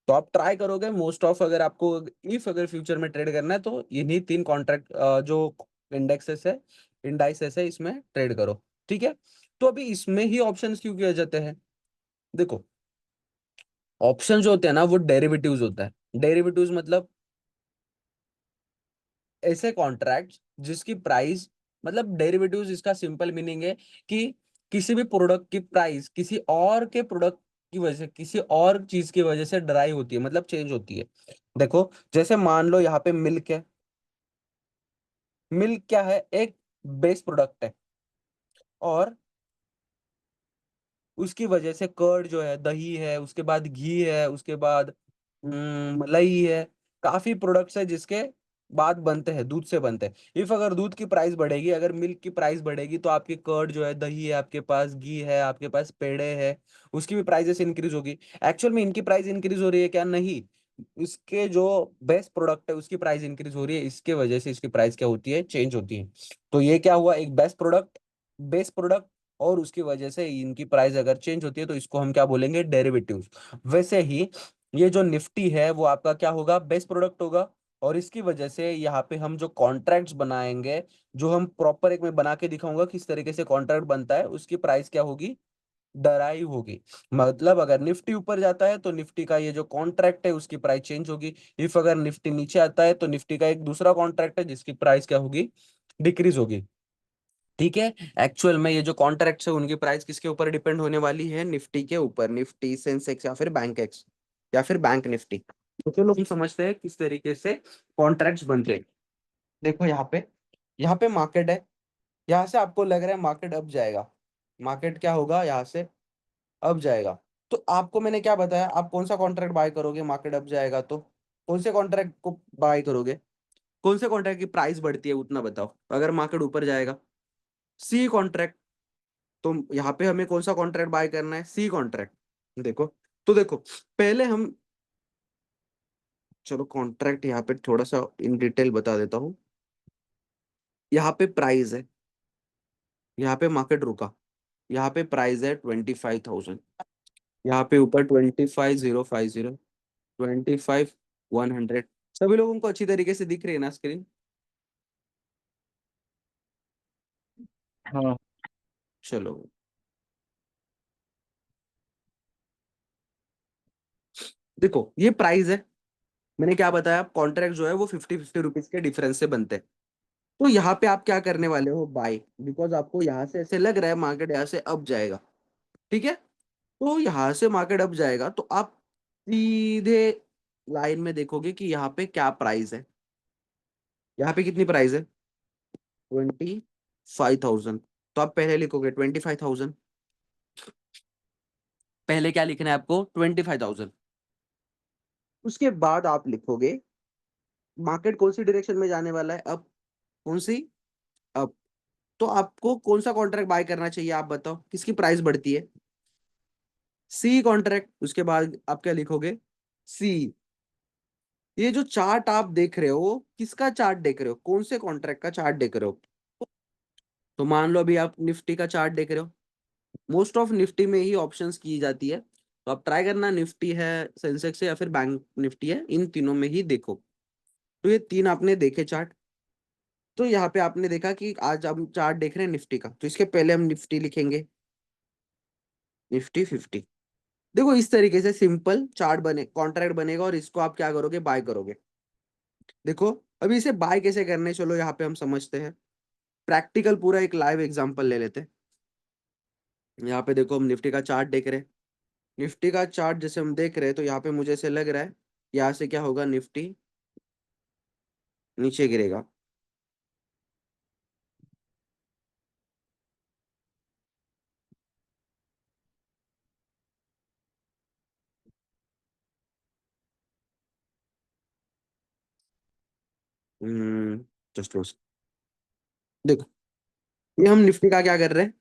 तो आप ट्राई करोगे मोस्ट ऑफ, अगर आपको इफ अगर फ्यूचर में ट्रेड करना है तो इन्हीं तीन कॉन्ट्रैक्ट जो इंडेक्सेस है, इंडाइसेस है, इसमें ट्रेड करो। ठीक है, तो अभी इसमें ही ऑप्शंस क्यों किए जाते हैं। देखो ऑप्शन जो होते हैं ना वो डेरिवेटिव्स होता है। डेरिवेटिव्स मतलब ऐसे कॉन्ट्रैक्ट जिसकी प्राइस, मतलब डेरिवेटिव्स इसका सिंपल मीनिंग है कि किसी भी प्रोडक्ट की प्राइस किसी और के प्रोडक्ट की वजह से, किसी और चीज की वजह से ड्राई होती है, मतलब चेंज होती है। देखो जैसे मान लो यहाँ पे मिल्क है, मिल्क क्या है, एक बेस प्रोडक्ट है, और उसकी वजह से कर्ड जो है, दही है, उसके बाद घी है, उसके बाद मलाई है, काफी प्रोडक्ट्स है जिसके बात बनते हैं, दूध से बनते हैं। इफ अगर दूध की प्राइस बढ़ेगी, अगर मिल्क की प्राइस बढ़ेगी, तो आपकी कर्ड जो है, दही है आपके पास, घी है आपके पास, पेड़े है, उसकी भी प्राइसेस इंक्रीज होगी। एक्चुअल में इनकी प्राइस इंक्रीज हो रही है क्या? नहीं, इसके जो बेस्ट प्रोडक्ट है उसकी प्राइस इंक्रीज हो रही है, इसके वजह से इसकी प्राइस क्या होती है? चेंज होती है। तो ये क्या हुआ? एक बेस्ट प्रोडक्ट, बेस्ट प्रोडक्ट, और उसकी वजह से इनकी प्राइस अगर चेंज होती है तो इसको हम क्या बोलेंगे? डेरिवेटिव्स। वैसे ही ये जो निफ्टी है वो आपका क्या होगा? बेस्ट प्रोडक्ट होगा। और इसकी वजह से यहाँ पे हम जो कॉन्ट्रैक्ट्स बनाएंगे, जो हम प्रॉपर एक में बना के दिखाऊंगा किस तरीके से कॉन्ट्रैक्ट बनता है, उसकी प्राइस क्या होगी? डराइव होगी। मतलब अगर निफ्टी ऊपर जाता है तो निफ्टी का ये जो कॉन्ट्रैक्ट है उसकी प्राइस चेंज होगी। इफ अगर निफ्टी नीचे आता है तो निफ्टी का एक दूसरा कॉन्ट्रैक्ट है जिसकी प्राइस क्या होगी? डिक्रीज होगी। ठीक है। एक्चुअल में ये जो कॉन्ट्रैक्ट्स है उनकी प्राइस किसके ऊपर डिपेंड होने वाली है? निफ्टी के ऊपर। निफ्टी, सेंसेक्स या फिर बैंक एक्स या फिर बैंक निफ्टी। तो चलो हम समझते हैं किस तरीके से कॉन्ट्रैक्ट्स बनते हैं। देखो यहाँ पे मार्केट है। यहाँ से आपको लग रहा है मार्केट अप जाएगा। मार्केट क्या होगा? यहाँ से अप जाएगा। तो आपको मैंने क्या बताया? आप कौन सा कॉन्ट्रैक्ट बाय करोगे? मार्केट अप जाएगा तो कौन से कॉन्ट्रैक्ट को बाय करोगे? कौन से कॉन्ट्रैक्ट की प्राइस बढ़ती है उतना बताओ। अगर मार्केट ऊपर जाएगा, सी कॉन्ट्रैक्ट। तो यहाँ पे हमें कौन सा कॉन्ट्रैक्ट बाय करना है? सी कॉन्ट्रैक्ट। देखो, तो देखो, पहले हम, चलो कॉन्ट्रैक्ट यहाँ पे थोड़ा सा इन डिटेल बता देता हूँ। यहाँ पे प्राइस है, यहाँ पे मार्केट रुका, यहाँ पे प्राइस है 25,000, यहाँ पे ऊपर 25,050, 25,100। सभी लोगों को अच्छी तरीके से दिख रही है ना स्क्रीन? हाँ। चलो, देखो ये प्राइस है। मैंने क्या बताया? कॉन्ट्रैक्ट जो है वो 50-50 रुपीज के डिफरेंस से बनते हैं। तो यहाँ पे आप क्या करने वाले हो? बाय। बिकॉज आपको यहाँ से ऐसे लग रहा है मार्केट यहाँ से अप जाएगा। ठीक है। तो यहाँ से मार्केट अप जाएगा तो आप सीधे लाइन में देखोगे कि यहाँ पे क्या प्राइस है। यहाँ पे कितनी प्राइस है? 25,000। तो आप पहले लिखोगे 25,000। पहले क्या लिखना है आपको? 25,000। उसके बाद आप लिखोगे मार्केट कौन सी डायरेक्शन में जाने वाला है? अप। कौन सी? अप। तो आपको कौन सा कॉन्ट्रैक्ट बाय करना चाहिए? आप बताओ किसकी प्राइस बढ़ती है? सी कॉन्ट्रैक्ट। उसके बाद आप क्या लिखोगे? सी। ये जो चार्ट आप देख रहे हो, किसका चार्ट देख रहे हो? कौन से कॉन्ट्रैक्ट का चार्ट देख रहे हो? तो मान लो अभी आप निफ्टी का चार्ट देख रहे हो। मोस्ट ऑफ निफ्टी में ही ऑप्शंस की जाती है, तो आप ट्राई करना, निफ्टी है, सेंसेक्स है या फिर बैंक निफ्टी है, इन तीनों में ही देखो। तो ये तीन आपने देखे चार्ट। तो यहाँ पे आपने देखा कि आज हम चार्ट देख रहे हैं निफ्टी का, तो इसके पहले हम निफ्टी लिखेंगे, निफ्टी 50। देखो इस तरीके से सिंपल चार्ट बने, कॉन्ट्रैक्ट बनेगा और इसको आप क्या करोगे? बाय करोगे। देखो अभी इसे बाय कैसे करने, चलो यहाँ पे हम समझते हैं। प्रैक्टिकल पूरा एक लाइव एग्जांपल ले लेते हैं। यहाँ पे देखो हम निफ्टी का चार्ट देख रहे हैं। निफ्टी का चार्ट जैसे हम देख रहे हैं तो यहाँ पे मुझे ऐसे लग रहा है यहाँ से क्या होगा? निफ्टी नीचे गिरेगा। जस्ट देखो, ये हम निफ्टी का क्या कर रहे हैं?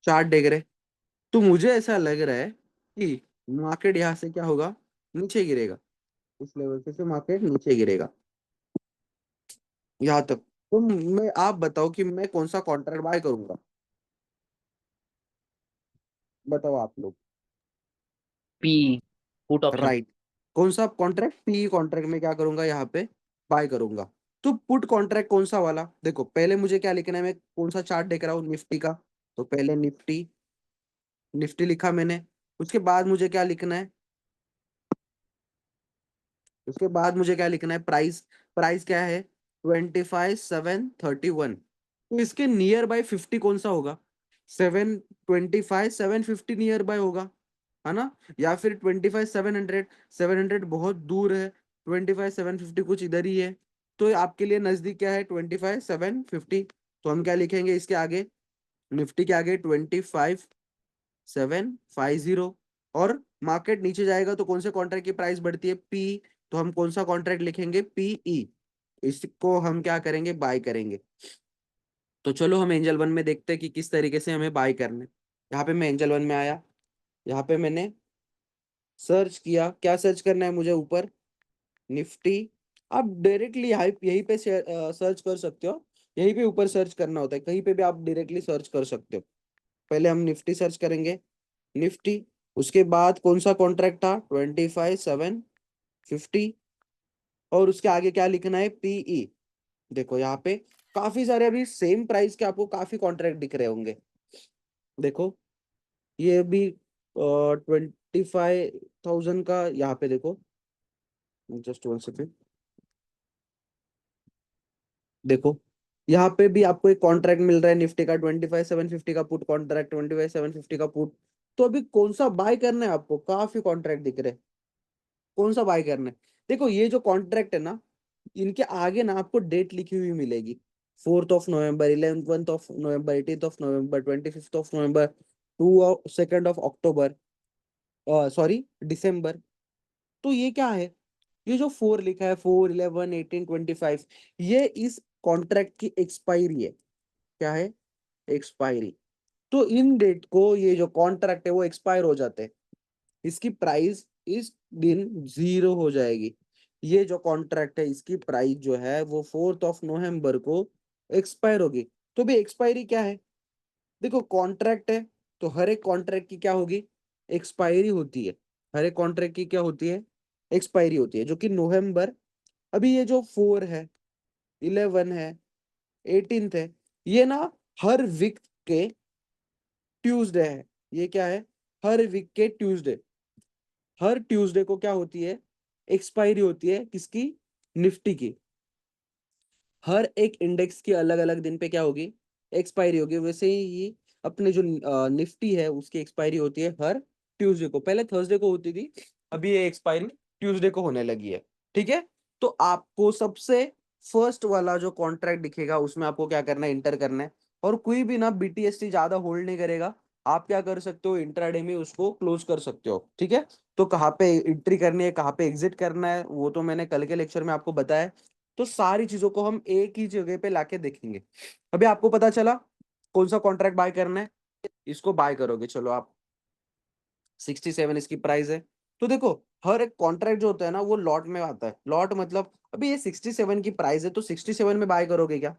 चार्ट देख रहे हैं। तो मुझे ऐसा लग रहा है कि मार्केट यहाँ से क्या होगा? नीचे गिरेगा। इस लेवल से मार्केट नीचे गिरेगा यहाँ तक। तो मैं, आप बताओ कि मैं कौन सा कॉन्ट्रैक्ट बाय करूंगा? बताओ आप लोग। P, put option. राइट। कौन सा कॉन्ट्रैक्ट? पी कॉन्ट्रैक्ट में क्या करूंगा? यहाँ पे बाय करूंगा। तो पुट कॉन्ट्रैक्ट कौन सा वाला? देखो पहले मुझे क्या लिखना है? मैं कौन सा चार्ट देख रहा हूँ? निफ्टी का। तो पहले निफ्टी, निफ्टी लिखा मैंने। उसके बाद मुझे क्या लिखना है? उसके बाद मुझे क्या लिखना है? प्राइस। प्राइस क्या है? 25,731। तो इसके नियर बाय 50 कौन सा होगा? 725,750 नियर बाय होगा, है ना? या फिर 25,700। 700 बहुत दूर है, 25,750 कुछ इधर ही है। तो आपके लिए नजदीक क्या है? 25,750। तो हम क्या लिखेंगे इसके आगे? निफ्टी के आगे 25,750। और मार्केट नीचे जाएगा तो कौन से कॉन्ट्रैक्ट की प्राइस बढ़ती है? पी। तो हम कौन सा कॉन्ट्रैक्ट लिखेंगे? पीई। इसको हम क्या करेंगे, बाय करेंगे। तो चलो हम एंजल वन में देखते हैं कि किस तरीके से हमें बाय करना है। यहाँ पे मैं एंजल वन में आया, यहाँ पे मैंने सर्च किया, क्या सर्च करना है मुझे, ऊपर निफ्टी। आप डायरेक्टली यहीं पे सर्च कर सकते हो, यहीं पे ऊपर सर्च करना होता है, कहीं पे भी आप डायरेक्टली सर्च कर सकते हो। पहले हम निफ्टी सर्च करेंगे, निफ्टी। उसके बाद कौन सा कॉन्ट्रैक्ट था, 25,750। और उसके आगे क्या लिखना है, पीई। देखो यहाँ पे काफी सारे अभी सेम प्राइस के आपको काफी कॉन्ट्रैक्ट दिख रहे होंगे। देखो ये भी 25,000 का, यहाँ पे देखो, जस्ट वन सेकेंड। देखो यहाँ पे भी आपको एक कॉन्ट्रैक्ट मिल रहा है निफ्टी का, 25,750 का पुट कॉन्ट्रैक्ट, 25,750 का पुट। तो अभी कौन सा बाय करना है आपको, काफी कॉन्ट्रैक्ट दिख रहे हैं, कौन सा बाय करना है। देखो ये जो कॉन्ट्रैक्ट है ना, इनके आगे ना आपको डेट लिखी हुई मिलेगी, 4th of November, 11th of November, 18th of November, 25th of November, 2nd of October, sorry दिसंबर। तो ये क्या है, ये जो 4 लिखा है, 4, 11, 18, 25, ये इस कॉन्ट्रैक्ट की एक्सपायरी है। क्या है, एक्सपायरी। तो इन डेट को ये जो कॉन्ट्रैक्ट है वो एक्सपायर हो जाते हैं, इसकी प्राइस इस दिन 0 हो जाएगी। ये जो कॉन्ट्रैक्ट है इसकी प्राइस जो है वो 4th of November को एक्सपायर होगी। तो भी एक्सपायरी क्या है, देखो कॉन्ट्रैक्ट है, तो हर एक कॉन्ट्रैक्ट की क्या होगी, एक्सपायरी होती है। हर एक कॉन्ट्रैक्ट की क्या होती है, एक्सपायरी होती है, जो कि नवंबर। अभी ये जो 4 है, 11 है, 18th है, ये ना हर वीक के ट्यूसडे है। ये क्या है, हर वीक के ट्यूसडे। हर ट्यूसडे को क्या होती है, एक्सपायरी होती है, किसकी, निफ्टी की। हर एक इंडेक्स की अलग अलग दिन पे क्या होगी, एक्सपायरी होगी। वैसे ही अपने जो निफ्टी है उसकी एक्सपायरी होती है हर ट्यूसडे को, पहले थर्सडे को होती थी, अभी ये एक्सपायरी ट्यूसडे को होने लगी है। ठीक है, तो आपको सबसे फर्स्ट वाला जो कॉन्ट्रैक्ट दिखेगा उसमें आपको क्या करना है, इंटर करना है। और कोई भी ना बीटीएसटी ज्यादा होल्ड नहीं करेगा, आप क्या कर सकते हो, इंट्राडे में उसको क्लोज कर सकते हो। ठीक है, तो कहाँ पे एंट्री करनी है, कहाँ पे एग्जिट करना है, वो तो मैंने कल के लेक्चर में आपको बताया। तो सारी चीजों को हम एक ही जगह पे लाके देखेंगे। अभी आपको पता चला कौन सा कॉन्ट्रैक्ट बाय करना है, इसको बाय करोगे। चलो आप, 67 इसकी प्राइस है। तो देखो हर एक कॉन्ट्रैक्ट जो होता है ना वो लॉट में आता है। लॉट मतलब अभी ये 67 की प्राइस है, तो 67 में बाय करोगे क्या,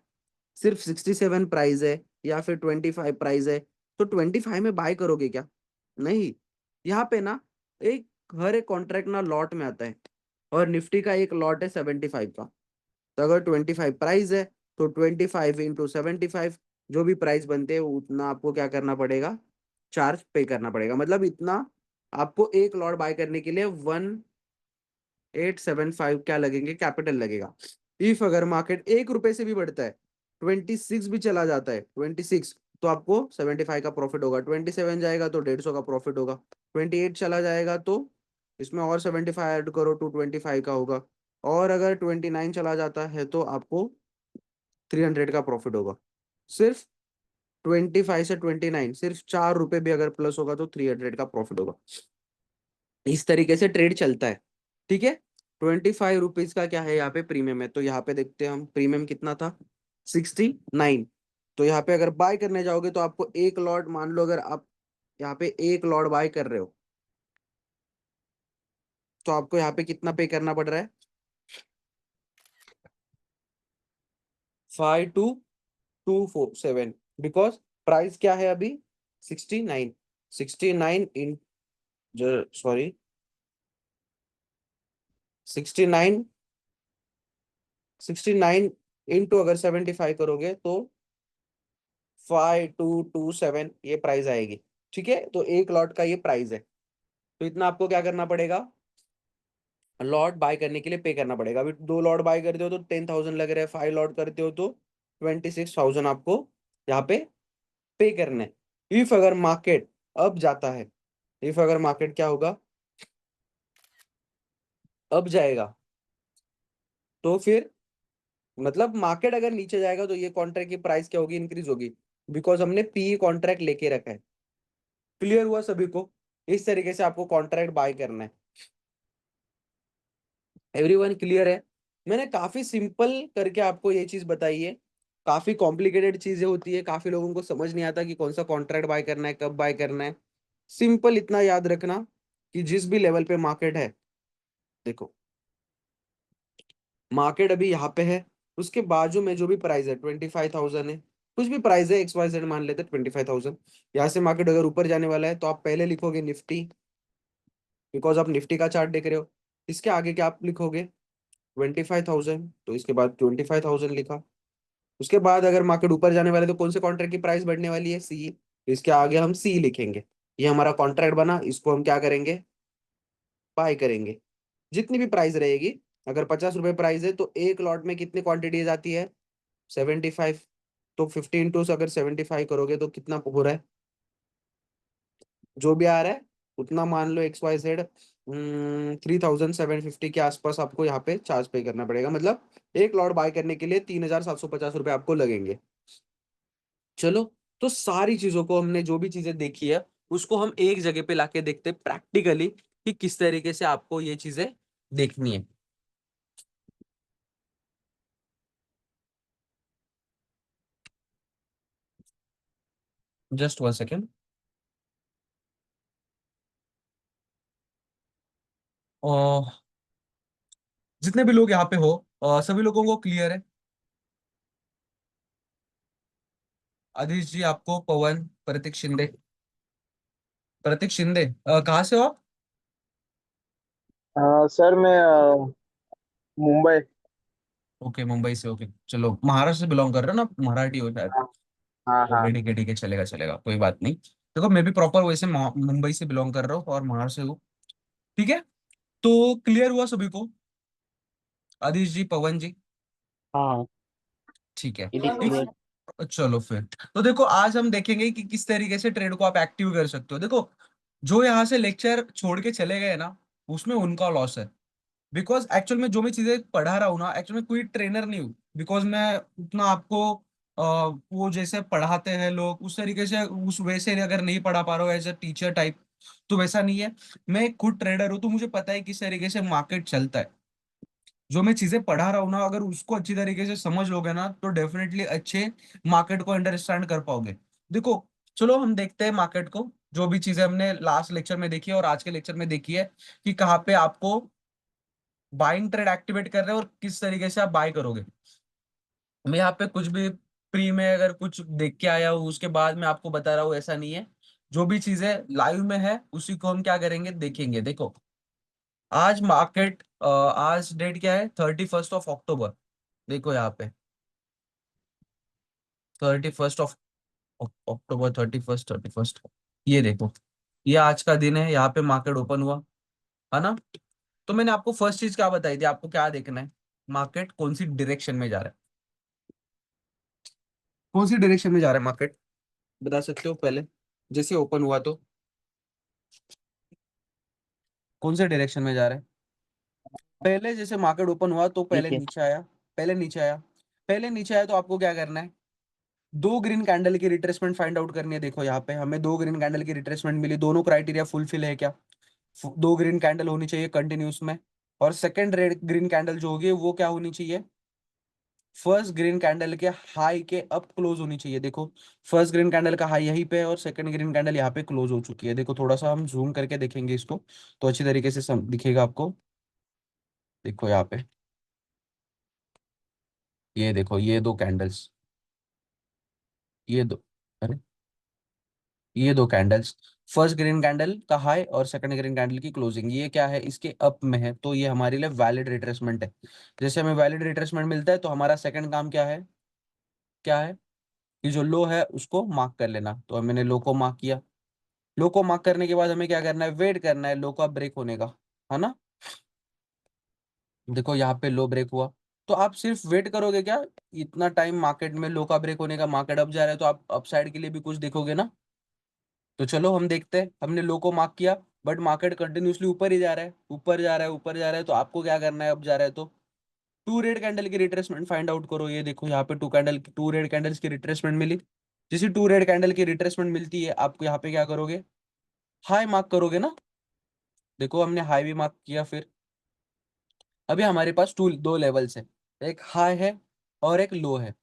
सिर्फ 67 प्राइस है या फिर 25 प्राइस है तो 25 में बाय करोगे क्या, नहीं। यहाँ पे ना एक हर एक कॉन्ट्रैक्ट ना लॉट में आता है, और निफ्टी का एक लॉट है 75 का। तो अगर 25 प्राइस है तो 25 × 75, जो भी प्राइस बनते हैं उतना आपको क्या करना पड़ेगा, चार्ज पे करना पड़ेगा। मतलब इतना आपको एक लॉट बाय करने के लिए 1875 क्या लगेंगे, कैपिटल लगेगा। इफ अगर मार्केट 1 रुपए से भी बढ़ता है, 26 भी चला जाता है, 26, तो आपको 75 का प्रॉफिट होगा। 27 जाएगा तो 150 का प्रॉफिट होगा। 28 चला जाएगा तो इसमें और 75 ऐड करो, 225 का होगा। और अगर 29 चला जाता है तो आपको 300 का प्रॉफिट होगा। सिर्फ 25 से 29, सिर्फ 4 रुपए भी अगर प्लस होगा तो 300 का प्रॉफिट होगा। इस तरीके से ट्रेड चलता है। ठीक है, 25 रुपीज का क्या है यहाँ पे प्रीमियम है। तो यहाँ पे देखते हैं हम प्रीमियम कितना था, 69। तो यहाँ पे अगर बाय करने जाओगे तो आपको एक लॉट, मान लो अगर आप यहाँ पे एक लॉट बाय कर रहे हो तो आपको यहाँ पे कितना पे करना पड़ रहा है, 5247, बिकॉज प्राइस क्या है अभी, 69। 69 इन, सॉरी 69, 69 इंटू अगर 75 करोगे तो 5227 ये प्राइस आएगी। ठीक है, तो एक लॉट का ये प्राइस है। तो इतना आपको क्या करना पड़ेगा, लॉट बाय करने के लिए पे करना पड़ेगा। अभी 2 लॉट बाय करते हो तो 10,000 लग रहा है, 5 लॉट करते हो तो 26,000 आपको यहाँ पे करने। इफ अगर मार्केट अब जाता है, इफ अगर मार्केट क्या होगा, अब जाएगा, तो फिर मतलब मार्केट अगर नीचे जाएगा तो ये कॉन्ट्रैक्ट की प्राइस क्या होगी, इंक्रीज होगी, बिकॉज हमने पी कॉन्ट्रैक्ट लेके रखा है। क्लियर हुआ सभी को, इस तरीके से आपको कॉन्ट्रैक्ट बाय करना है। एवरीवन क्लियर है। मैंने काफी सिंपल करके आपको ये चीज बताई है। काफी कॉम्प्लिकेटेड चीजें होती है, काफी लोगों को समझ नहीं आता कि कौन सा कॉन्ट्रैक्ट बाय करना है, कब बाय करना है। सिंपल इतना याद रखना कि जिस भी लेवल पे मार्केट है, देखो मार्केट अभी यहाँ पे है, उसके बाजू में जो भी प्राइस है 25,000 है, कुछ भी प्राइस है XYZ मान लेते 25,000। यहाँ से मार्केट अगर ऊपर जाने वाला है तो आप पहले लिखोगे निफ्टी, बिकॉज आप निफ्टी का चार्ट देख रहे हो। इसके आगे क्या आप लिखोगे 25,000, तो इसके बाद 25,000 लिखा। उसके बाद अगर मार्केट ऊपर जाने वाले तो कौन से कॉन्ट्रैक्ट की प्राइस बढ़ने वाली है, सी। इसके आगे हम सी लिखेंगे। ये हमारा कॉन्ट्रैक्ट बना, इसको हम क्या करेंगे, बाय करेंगे। जितनी भी प्राइस रहेगी, अगर 50 रुपए प्राइस है तो एक लॉट में कितनी क्वांटिटी जाती है, 75। तो 15 से अगर 75 करोगे तो कितना हो रहा है, जो भी आ रहा है उतना मान लो XYZ 3,750 के आसपास आपको यहाँ पे चार्ज पे करना पड़ेगा। मतलब एक लॉट बाय करने के लिए 3,750 रुपये आपको लगेंगे। चलो, तो सारी चीजों को हमने जो भी चीजें देखी है उसको हम एक जगह पे लाके देखते प्रैक्टिकली कि किस तरीके से आपको ये चीजें देखनी है। Just 1 second. और जितने भी लोग यहाँ पे हो, सभी लोगों को क्लियर है? आदिश जी, आपको, पवन, प्रतीक शिंदे। प्रतीक शिंदे, कहाँ से हो आप? सर मैं मुंबई। ओके, मुंबई से। ओके, चलो, महाराष्ट्र से बिलोंग कर रहे हो ना, मराठी हो शायद। हाँ हाँ हाँ। ओके, ठीक है ठीक है, चलेगा चलेगा, कोई बात नहीं। देखो, मैं भी प्रॉपर वैसे मुंबई से बिलोंग कर रहा हूँ और महाराष्ट्र से हूँ। ठीक है, तो क्लियर हुआ सभी को? आदिश जी, पवन जी। हाँ, ठीक है। It is clear. चलो फिर, तो देखो आज हम देखेंगे कि किस तरीके से ट्रेड को आप एक्टिव कर सकते हो। देखो, जो यहाँ से लेक्चर छोड़ के चले गए ना, उसमें उनका लॉस है। बिकॉज एक्चुअल में जो मैं चीजें पढ़ा रहा हूँ ना, एक्चुअल में कोई ट्रेनर नहीं हूँ। बिकॉज मैं उतना आपको वो जैसे पढ़ाते हैं लोग उस तरीके से, उस वैसे अगर नहीं पढ़ा पा रहा हूँ एज अ टीचर टाइप, तो वैसा नहीं है। मैं खुद ट्रेडर हूँ, तो मुझे पता है किस तरीके से मार्केट चलता है। जो मैं चीजें पढ़ा रहा हूँ ना, अगर उसको अच्छी तरीके से समझ लोगे ना, तो डेफिनेटली अच्छे मार्केट को अंडरस्टैंड कर पाओगे। देखो, चलो हम देखते हैं मार्केट को। जो भी चीजें हमने लास्ट लेक्चर में देखी है और आज के लेक्चर में देखी है, कि कहाँ पे आपको बाइंग ट्रेड एक्टिवेट कर रहे हैं और किस तरीके से आप बाय करोगे। मैं यहाँ पे कुछ भी प्री में अगर कुछ देख के आया हूँ उसके बाद मैं आपको बता रहा हूँ, ऐसा नहीं है। जो भी चीजें लाइव में है उसी को हम क्या करेंगे, देखेंगे। देखो, आज मार्केट, आज डेट क्या है, 31 ऑफ अक्टूबर। देखो यहाँ पे 31 ऑफ अक्टूबर, 31st। ये देखो, ये आज का दिन है, यहाँ पे मार्केट ओपन हुआ, है ना। तो मैंने आपको फर्स्ट चीज क्या बताई थी, आपको क्या देखना है, मार्केट कौन सी डायरेक्शन में जा रहा है। कौन सी डायरेक्शन में जा रहा है मार्केट, बता सकते हो पहले, जैसे ओपन हुआ तो कौन से डायरेक्शन में जा रहा है। पहले जैसे मार्केट ओपन हुआ तो पहले नीचे। नीचे आया, पहले नीचे आया। पहले नीचे आया तो आपको क्या करना है, दो ग्रीन कैंडल की रिट्रेसमेंट फाइंड आउट करनी है। देखो यहाँ पे हमें दो ग्रीन कैंडल की रिट्रेसमेंट मिली, दोनों क्राइटेरिया फुलफिल है क्या। दो ग्रीन कैंडल होनी चाहिए कंटिन्यूस में, और सेकंड रेड ग्रीन कैंडल जो होगी वो क्या होनी चाहिए, फर्स्ट ग्रीन कैंडल के हाई के अप क्लोज होनी चाहिए। देखो, फर्स्ट ग्रीन कैंडल का हाई यहीं पे है और सेकंड ग्रीन कैंडल यहाँ पे क्लोज हो चुकी है। देखो, थोड़ा सा हम जूम करके देखेंगे इसको, तो अच्छी तरीके से दिखेगा आपको। देखो यहाँ पे, ये देखो, ये दो कैंडल्स, ये दो, अरे, ये दो कैंडल्स, फर्स्ट ग्रीन कैंडल का हाई और सेकंड ग्रीन कैंडल की क्लोजिंग, ये क्या है, इसके अप में है, तो ये हमारे लिए वैलिड रिट्रेसमेंट है। जैसे हमें वैलिड रिट्रेसमेंट मिलता है तो हमारा सेकंड काम क्या है, क्या है, कि जो लो है उसको मार्क कर लेना। तो मैंने लो को मार्क किया। लो को मार्क करने के बाद हमें क्या करना है, वेट करना है लो का ब्रेक होने का, है ना। देखो यहाँ पे लो ब्रेक हुआ, तो आप सिर्फ वेट करोगे क्या, इतना टाइम मार्केट में लो का ब्रेक होने का, मार्केट अप जा रहा है तो आप अपसाइड के लिए भी कुछ देखोगे ना। तो चलो हम देखते हैं, हमने लो को मार्क किया, बट मार्केट कंटिन्यूसली ऊपर ही जा रहा है, ऊपर जा रहा है, ऊपर जा रहा है, तो आपको क्या करना है, अब जा रहा है तो टू रेड कैंडल की रिट्रेसमेंट फाइंड आउट करो। ये देखो यहाँ पे टू रेड कैंडल्स की रिट्रेसमेंट मिली। जैसे टू रेड कैंडल की रिट्रेसमेंट मिलती है, आपको यहाँ पे क्या करोगे, हाई मार्क करोगे ना। देखो हमने हाई भी मार्क किया, फिर अभी हमारे पास दो लेवल्स है, एक हाई है और एक लो है।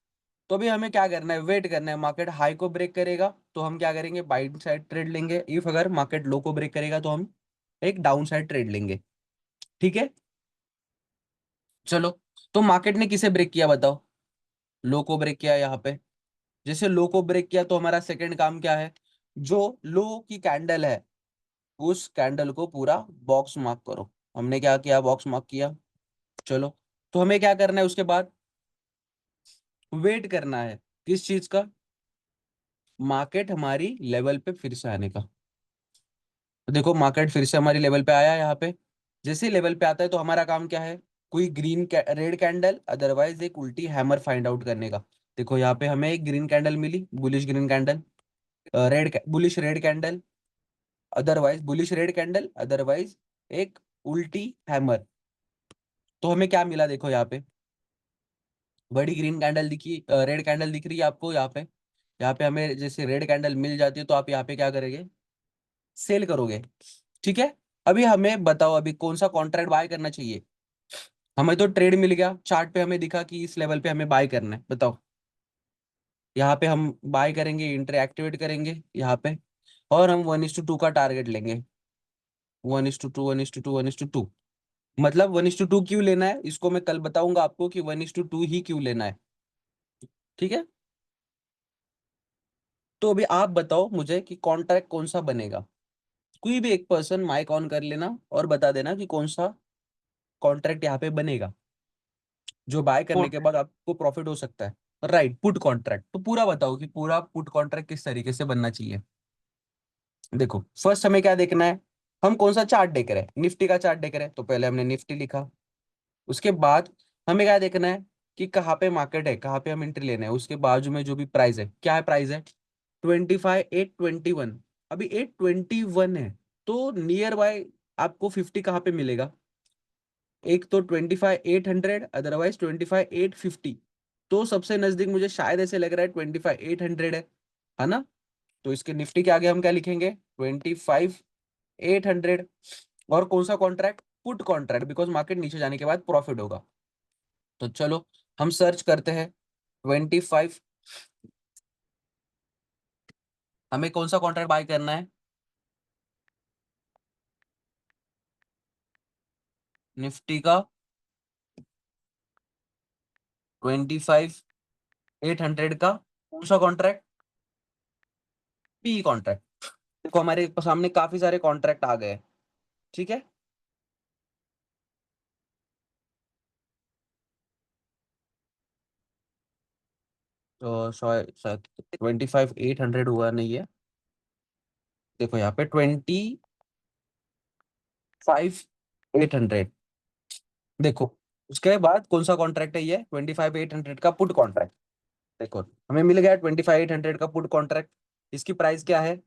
तो अभी हमें क्या करना है, वेट करना है। मार्केट हाई को ब्रेक करेगा तो हम क्या करेंगे, बाई साइड ट्रेड लेंगे। इफ अगर मार्केट लो को ब्रेक करेगा तो हम एक डाउन साइड ट्रेड लेंगे। ठीक है, चलो। तो मार्केट ने किसे ब्रेक किया बताओ, लो को ब्रेक किया यहाँ पे। जैसे लो को ब्रेक किया तो हमारा सेकंड काम क्या है, जो लो की कैंडल है उस कैंडल को पूरा बॉक्स मार्क करो। हमने क्या किया, बॉक्स मार्क किया। चलो, तो हमें क्या करना है उसके बाद, वेट करना है किस चीज का, मार्केट हमारी लेवल पे फिर से आने का। तो देखो मार्केट फिर से हमारी लेवल पे आया यहाँ पे। जैसे लेवल पे आता है तो हमारा काम क्या है, कोई रेड कैंडल अदरवाइज एक उल्टी हैमर फाइंड आउट करने का। देखो यहाँ पे हमें एक ग्रीन कैंडल मिली, bullish green candle, bullish red candle, otherwise bullish red candle, otherwise एक उल्टी हैमर। तो हमें क्या मिला, देखो यहाँ पे बड़ी ग्रीन कैंडल दिखी, रेड कैंडल दिख रही है आपको यहाँ पे। यहाँ पे हमें जैसे रेड कैंडल मिल जाती है तो आप यहाँ पे क्या करेंगे, सेल करोगे। ठीक है, अभी हमें बताओ अभी कौन सा कॉन्ट्रैक्ट बाय करना चाहिए। हमें तो ट्रेड मिल गया, चार्ट पे हमें दिखा कि इस लेवल पे हमें बाय करना है, बताओ। यहाँ पे हम बाय करेंगे, इंटर एक्टिवेट करेंगे यहाँ पे, और हम 1:2 का टारगेट लेंगे। 1:2, 1:2, 1:2। मतलब 1:2 क्यों लेना है इसको मैं कल बताऊंगा आपको कि 1:2 ही क्यों लेना है। ठीक है, तो अभी आप बताओ मुझे कि कॉन्ट्रैक्ट कौन सा बनेगा। कोई भी एक पर्सन माइक ऑन कर लेना और बता देना कि कौन सा कॉन्ट्रैक्ट यहाँ पे बनेगा जो बाय करने पुट। के बाद आपको प्रॉफिट हो सकता है। Right, put contract. तो पूरा बताओ कि पूरा पुट कॉन्ट्रैक्ट किस तरीके से बनना चाहिए। देखो फर्स्ट हमें क्या देखना है, हम कौन सा चार्ट देख रहे हैं, निफ्टी का चार्ट देख रहे हैं तो पहले हमने निफ्टी लिखा। उसके बाद हमें क्या देखना है कि कहाँ पे मार्केट है, कहाँ पे हम एंट्री लेना है। उसके बाजू में जो भी प्राइस है, क्या है प्राइस है, 25,821। अभी 821 है, तो नियर बाय आपको 50 कहाँ पे मिलेगा, एक तो 25,800, अदरवाइज 25,850। तो सबसे नजदीक मुझे शायद ऐसे लग रहा है 25,800 है ना। तो इसके निफ्टी के आगे हम क्या लिखेंगे, 25,800। और कौन सा contract, put contract, because market नीचे जाने के बाद प्रॉफिट होगा। तो चलो हम सर्च करते हैं 25, हमें कौन सा कॉन्ट्रैक्ट बाय करना है, निफ्टी का 25,800 का कौन सा कॉन्ट्रैक्ट, पी कॉन्ट्रैक्ट। देखो हमारे सामने काफी सारे कॉन्ट्रैक्ट आ गए। ठीक है, तो शायद शायद 25,800 हुआ नहीं है। देखो यहाँ पे 25,800। देखो उसके बाद कौन सा कॉन्ट्रैक्ट है, ये 25,800 का पुट कॉन्ट्रैक्ट। देखो हमें मिल गया 25,800 का पुट कॉन्ट्रैक्ट। इसकी प्राइस क्या है,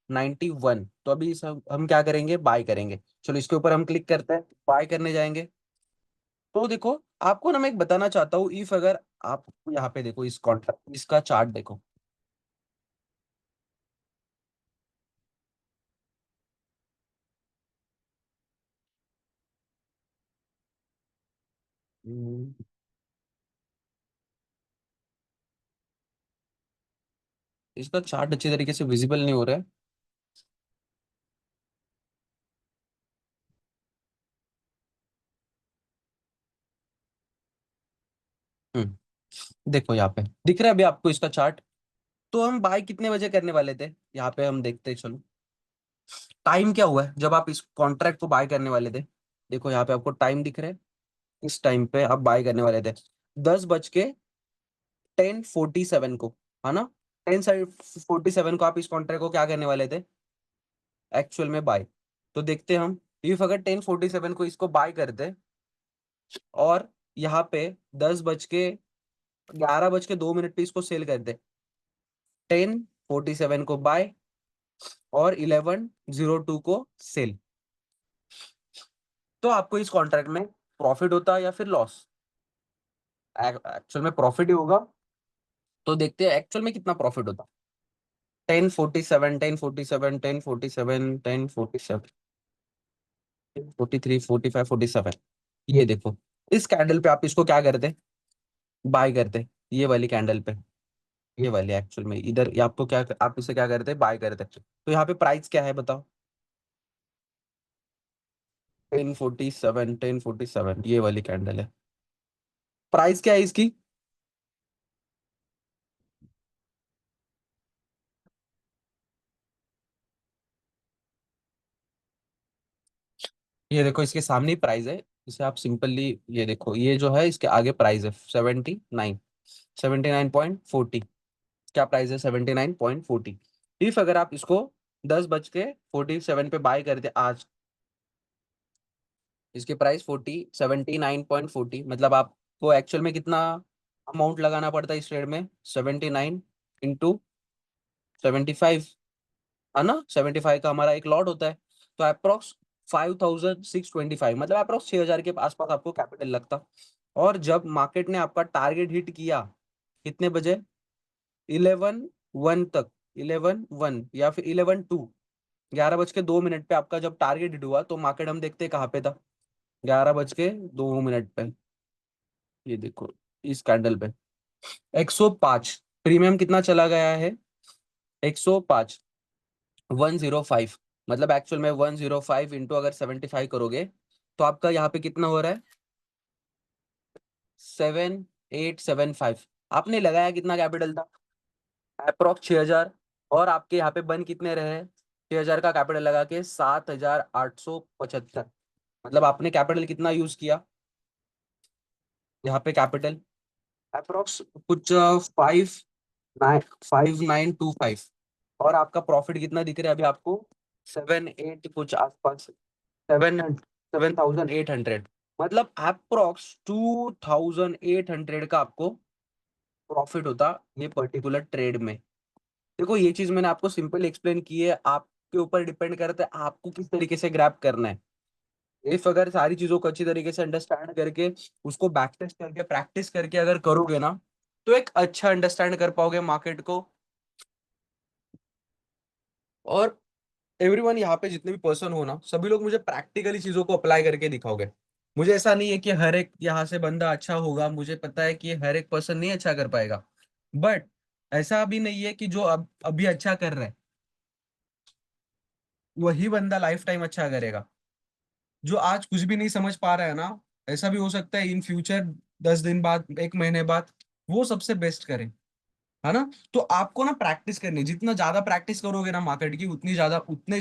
91। तो अभी हम क्या करेंगे, बाय करेंगे। चलो इसके ऊपर हम क्लिक करते हैं, बाय करने जाएंगे। तो देखो आपको ना मैं एक बताना चाहता हूँ, इफ अगर आप यहाँ पे देखो इस कॉन्ट्रैक्ट इसका चार्ट देखो। हम्म, इसका चार्ट अच्छी तरीके से विजिबल नहीं हो रहा है। देखो यहाँ पे दिख रहा है अभी आपको इसका चार्ट। तो हम बाय कितने बजे करने वाले थे, यहाँ पे हम देखते हैं। चलो टाइम क्या हुआ है जब आप इस कॉन्ट्रैक्ट को बाय करने वाले थे। देखो यहाँ पे आपको टाइम दिख रहा है, इस टाइम पे आप बाय करने वाले थे 10:10:47 को, है ना। 10:47 को आप इस कॉन्ट्रैक्ट को क्या करने वाले थे, एक्चुअल में बाय। तो देखते हैं हम, इफ अगर 10:47 को इसको बाय करते और यहाँ पे 11:02 पे इसको सेल करते, 10:47 को बाय और 11:02 को सेल, तो आपको इस कॉन्ट्रैक्ट में प्रॉफिट होता है या फिर लॉस। एक्चुअल में प्रॉफिट ही होगा। तो देखते हैं एक्चुअल में कितना प्रॉफिट होता। 10:47, 10:47, 10:47, 10:47, 43, 45, 47, ये देखो इस कैंडल पे आप इसको क्या करते, बाय करते, ये वाली कैंडल पे, ये वाली एक्चुअल में इधर ये आपको क्या, आप इसे क्या करते, बाय करते। तो यहाँ पे प्राइस क्या है बताओ, 1047, 1047 ये वाली कैंडल है। प्राइस क्या है इसकी, ये देखो इसके सामने ही प्राइस है। इसे आप सिंपली ये देखो, ये जो है इसके आगे प्राइस है 79, 79.40। क्या प्राइस है, 79.40। इफ अगर आप इसको 10 बज के 47 पे बाय करते आज, इसके प्राइस 79.40, मतलब आपको एक्चुअल में कितना अमाउंट लगाना पड़ता है इस ट्रेड में, 79 इंटू 75, है ना, 75 का हमारा एक लॉट होता है। तो अप्रोक्स 5625, मतलब अप्रोक्स 6000 के आसपास आपको कैपिटल लगता। और जब मार्केट ने आपका टारगेट हिट किया, कितने बजे, 11 1 तक, 11 1 या फिर 11 2, 11 बज के 2 मिनट पे आपका जब टारगेट हिट हुआ, तो मार्केट हम देखते हैं कहाँ पे था, 11 बज के 2 मिनट पे। ये देखो इस कैंडल पे 105, प्रीमियम कितना चला गया है, 105, 105, मतलब एक्चुअल में 105 इंटू अगर 75 करोगे, तो आपका यहाँ पे कितना हो रहा है, 7875। आपने लगाया कितना कैपिटल था, अप्रोक्स 6000। और आपके यहाँ पे बन कितने रहे, 6000 का कैपिटल लगा के 7875, मतलब आपने कैपिटल कितना यूज किया यहाँ पे, कैपिटल अप्रोक्स कुछ 5925। और आपका प्रॉफिट कितना दिख रहा है अभी आपको, 78 कुछ आसपास, 7800, मतलब अप्रोक्स 2800 का आपको प्रॉफिट होता ये पर्टिकुलर ट्रेड में। देखो ये चीज मैंने आपको सिंपल एक्सप्लेन की है, आपके ऊपर डिपेंड करता है आपको किस तरीके से ग्रैब करना है। इफ अगर सारी चीजों को अच्छी तरीके से अंडरस्टैंड करके, उसको बैक टेस्ट करके, प्रैक्टिस करके अगर करोगे ना, तो एक अच्छा अंडरस्टैंड कर पाओगे मार्केट को। और एवरीवन यहाँ पे जितने भी पर्सन हो ना, सभी लोग मुझे प्रैक्टिकली चीजों को अप्लाई करके दिखाओगे। मुझे ऐसा नहीं है कि हर एक यहाँ से बंदा अच्छा होगा, मुझे पता है कि हर एक पर्सन नहीं अच्छा कर पाएगा, बट ऐसा भी नहीं है कि जो अब अभी अच्छा कर रहा है वही बंदा लाइफ टाइम अच्छा करेगा। जो आज कुछ भी नहीं समझ पा रहा है ना, ऐसा भी हो सकता है इन फ्यूचर 10 दिन बाद, 1 महीने बाद वो सबसे बेस्ट करे, है ना। तो आपको ना प्रैक्टिस करनी है, जितना ज्यादा प्रैक्टिस करोगे ना मार्केट की, उतने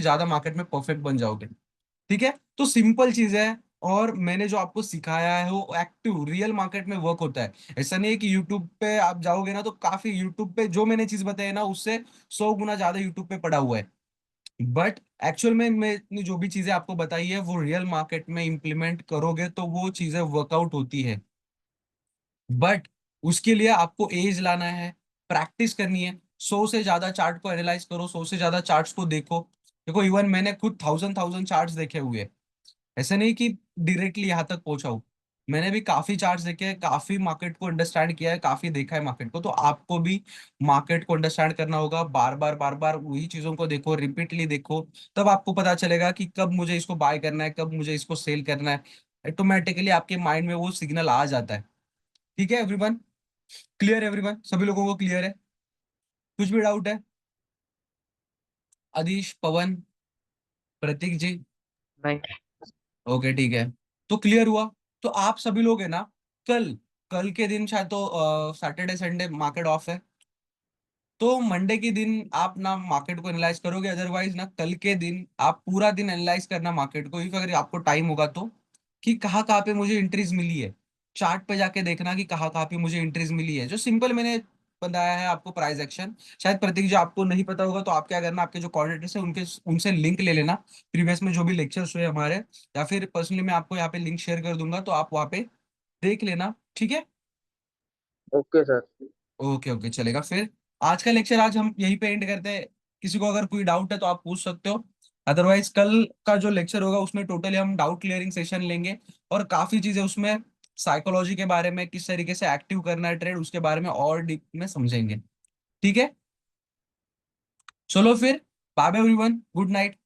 ज्यादा मार्केट में परफेक्ट बन जाओगे। ठीक है, तो सिंपल चीज है। और मैंने जो आपको सिखाया है वो एक्टिव रियल मार्केट में वर्क होता है। ऐसा नहीं है कि यूट्यूब पे आप जाओगे ना तो काफी, यूट्यूब पे जो मैंने चीज बताई ना उससे 100 गुना ज्यादा यूट्यूब पे पड़ा हुआ है। बट एक्चुअल में मैंने जो भी चीजें आपको बताई है वो रियल मार्केट में इंप्लीमेंट करोगे तो वो चीजें वर्कआउट होती है। बट उसके लिए आपको एज लाना है, प्रैक्टिस करनी है। 100 से ज्यादा चार्ट को एनालाइज करो, 100 से ज्यादा चार्ट्स को देखो। देखो इवन मैंने खुद 1000 चार्ट्स देखे हुए हैं। ऐसा नहीं कि डायरेक्टली यहाँ तक पहुंचा हूं। मैंने भी काफी चार्ट्स देखे हैं, काफी मार्केट को अंडरस्टैंड किया है, काफी देखा है मार्केट को। तो आपको भी मार्केट को अंडरस्टैंड करना होगा, बार बार वही चीजों को देखो, रिपीटली देखो। तब आपको पता चलेगा कि कब मुझे इसको बाय करना है, कब मुझे इसको सेल करना है। ऑटोमेटिकली आपके माइंड में वो सिग्नल आ जाता है। ठीक है एवरीवन, क्लियर एवरीवन, सभी लोगों को क्लियर है? कुछ भी डाउट है? अदीश, पवन, प्रतीक जी? नहीं। ओके ठीक है, तो क्लियर हुआ। तो आप सभी लोग है ना, कल कल के दिन शायद तो सैटरडे संडे मार्केट ऑफ है, तो मंडे के दिन आप ना मार्केट को एनालाइज करोगे। अदरवाइज ना कल के दिन आप पूरा दिन एनालाइज करना मार्केट को, इफ अगर आपको टाइम होगा तो, कि कहाँ कहाँ पे मुझे इंट्रीज मिली है। चार्ट पे जाके देखना कि कहाँ कहाँ पे मुझे इंट्रीज मिली है। जो सिंपल मैंने बताया है आपको प्राइस एक्शन, शायद प्रतीक जी आपको नहीं पता होगा, तो आप क्या करना, आपके जो कोऑर्डिनेटर्स है उनके उनसे लिंक ले लेना, प्रीवियस में जो भी लेक्चर्स हुए हमारे, या फिर पर्सनली मैं आपको यहाँ पे लिंक शेयर कर दूंगा, तो आप वहाँ पे देख लेना। ठीक है, ओके सर। ओके ओके चलेगा फिर। आज का लेक्चर आज हम यहीं पे एंड करते हैं। किसी को अगर कोई डाउट है तो आप पूछ सकते हो। अदरवाइज कल का जो लेक्चर होगा उसमें टोटली हम डाउट क्लियरिंग सेशन लेंगे, और काफी चीजें उसमें साइकोलॉजी के बारे में, किस तरीके से एक्टिव करना है ट्रेड, उसके बारे में और डीप में समझेंगे। ठीक है, चलो फिर, bye bye everyone, good night.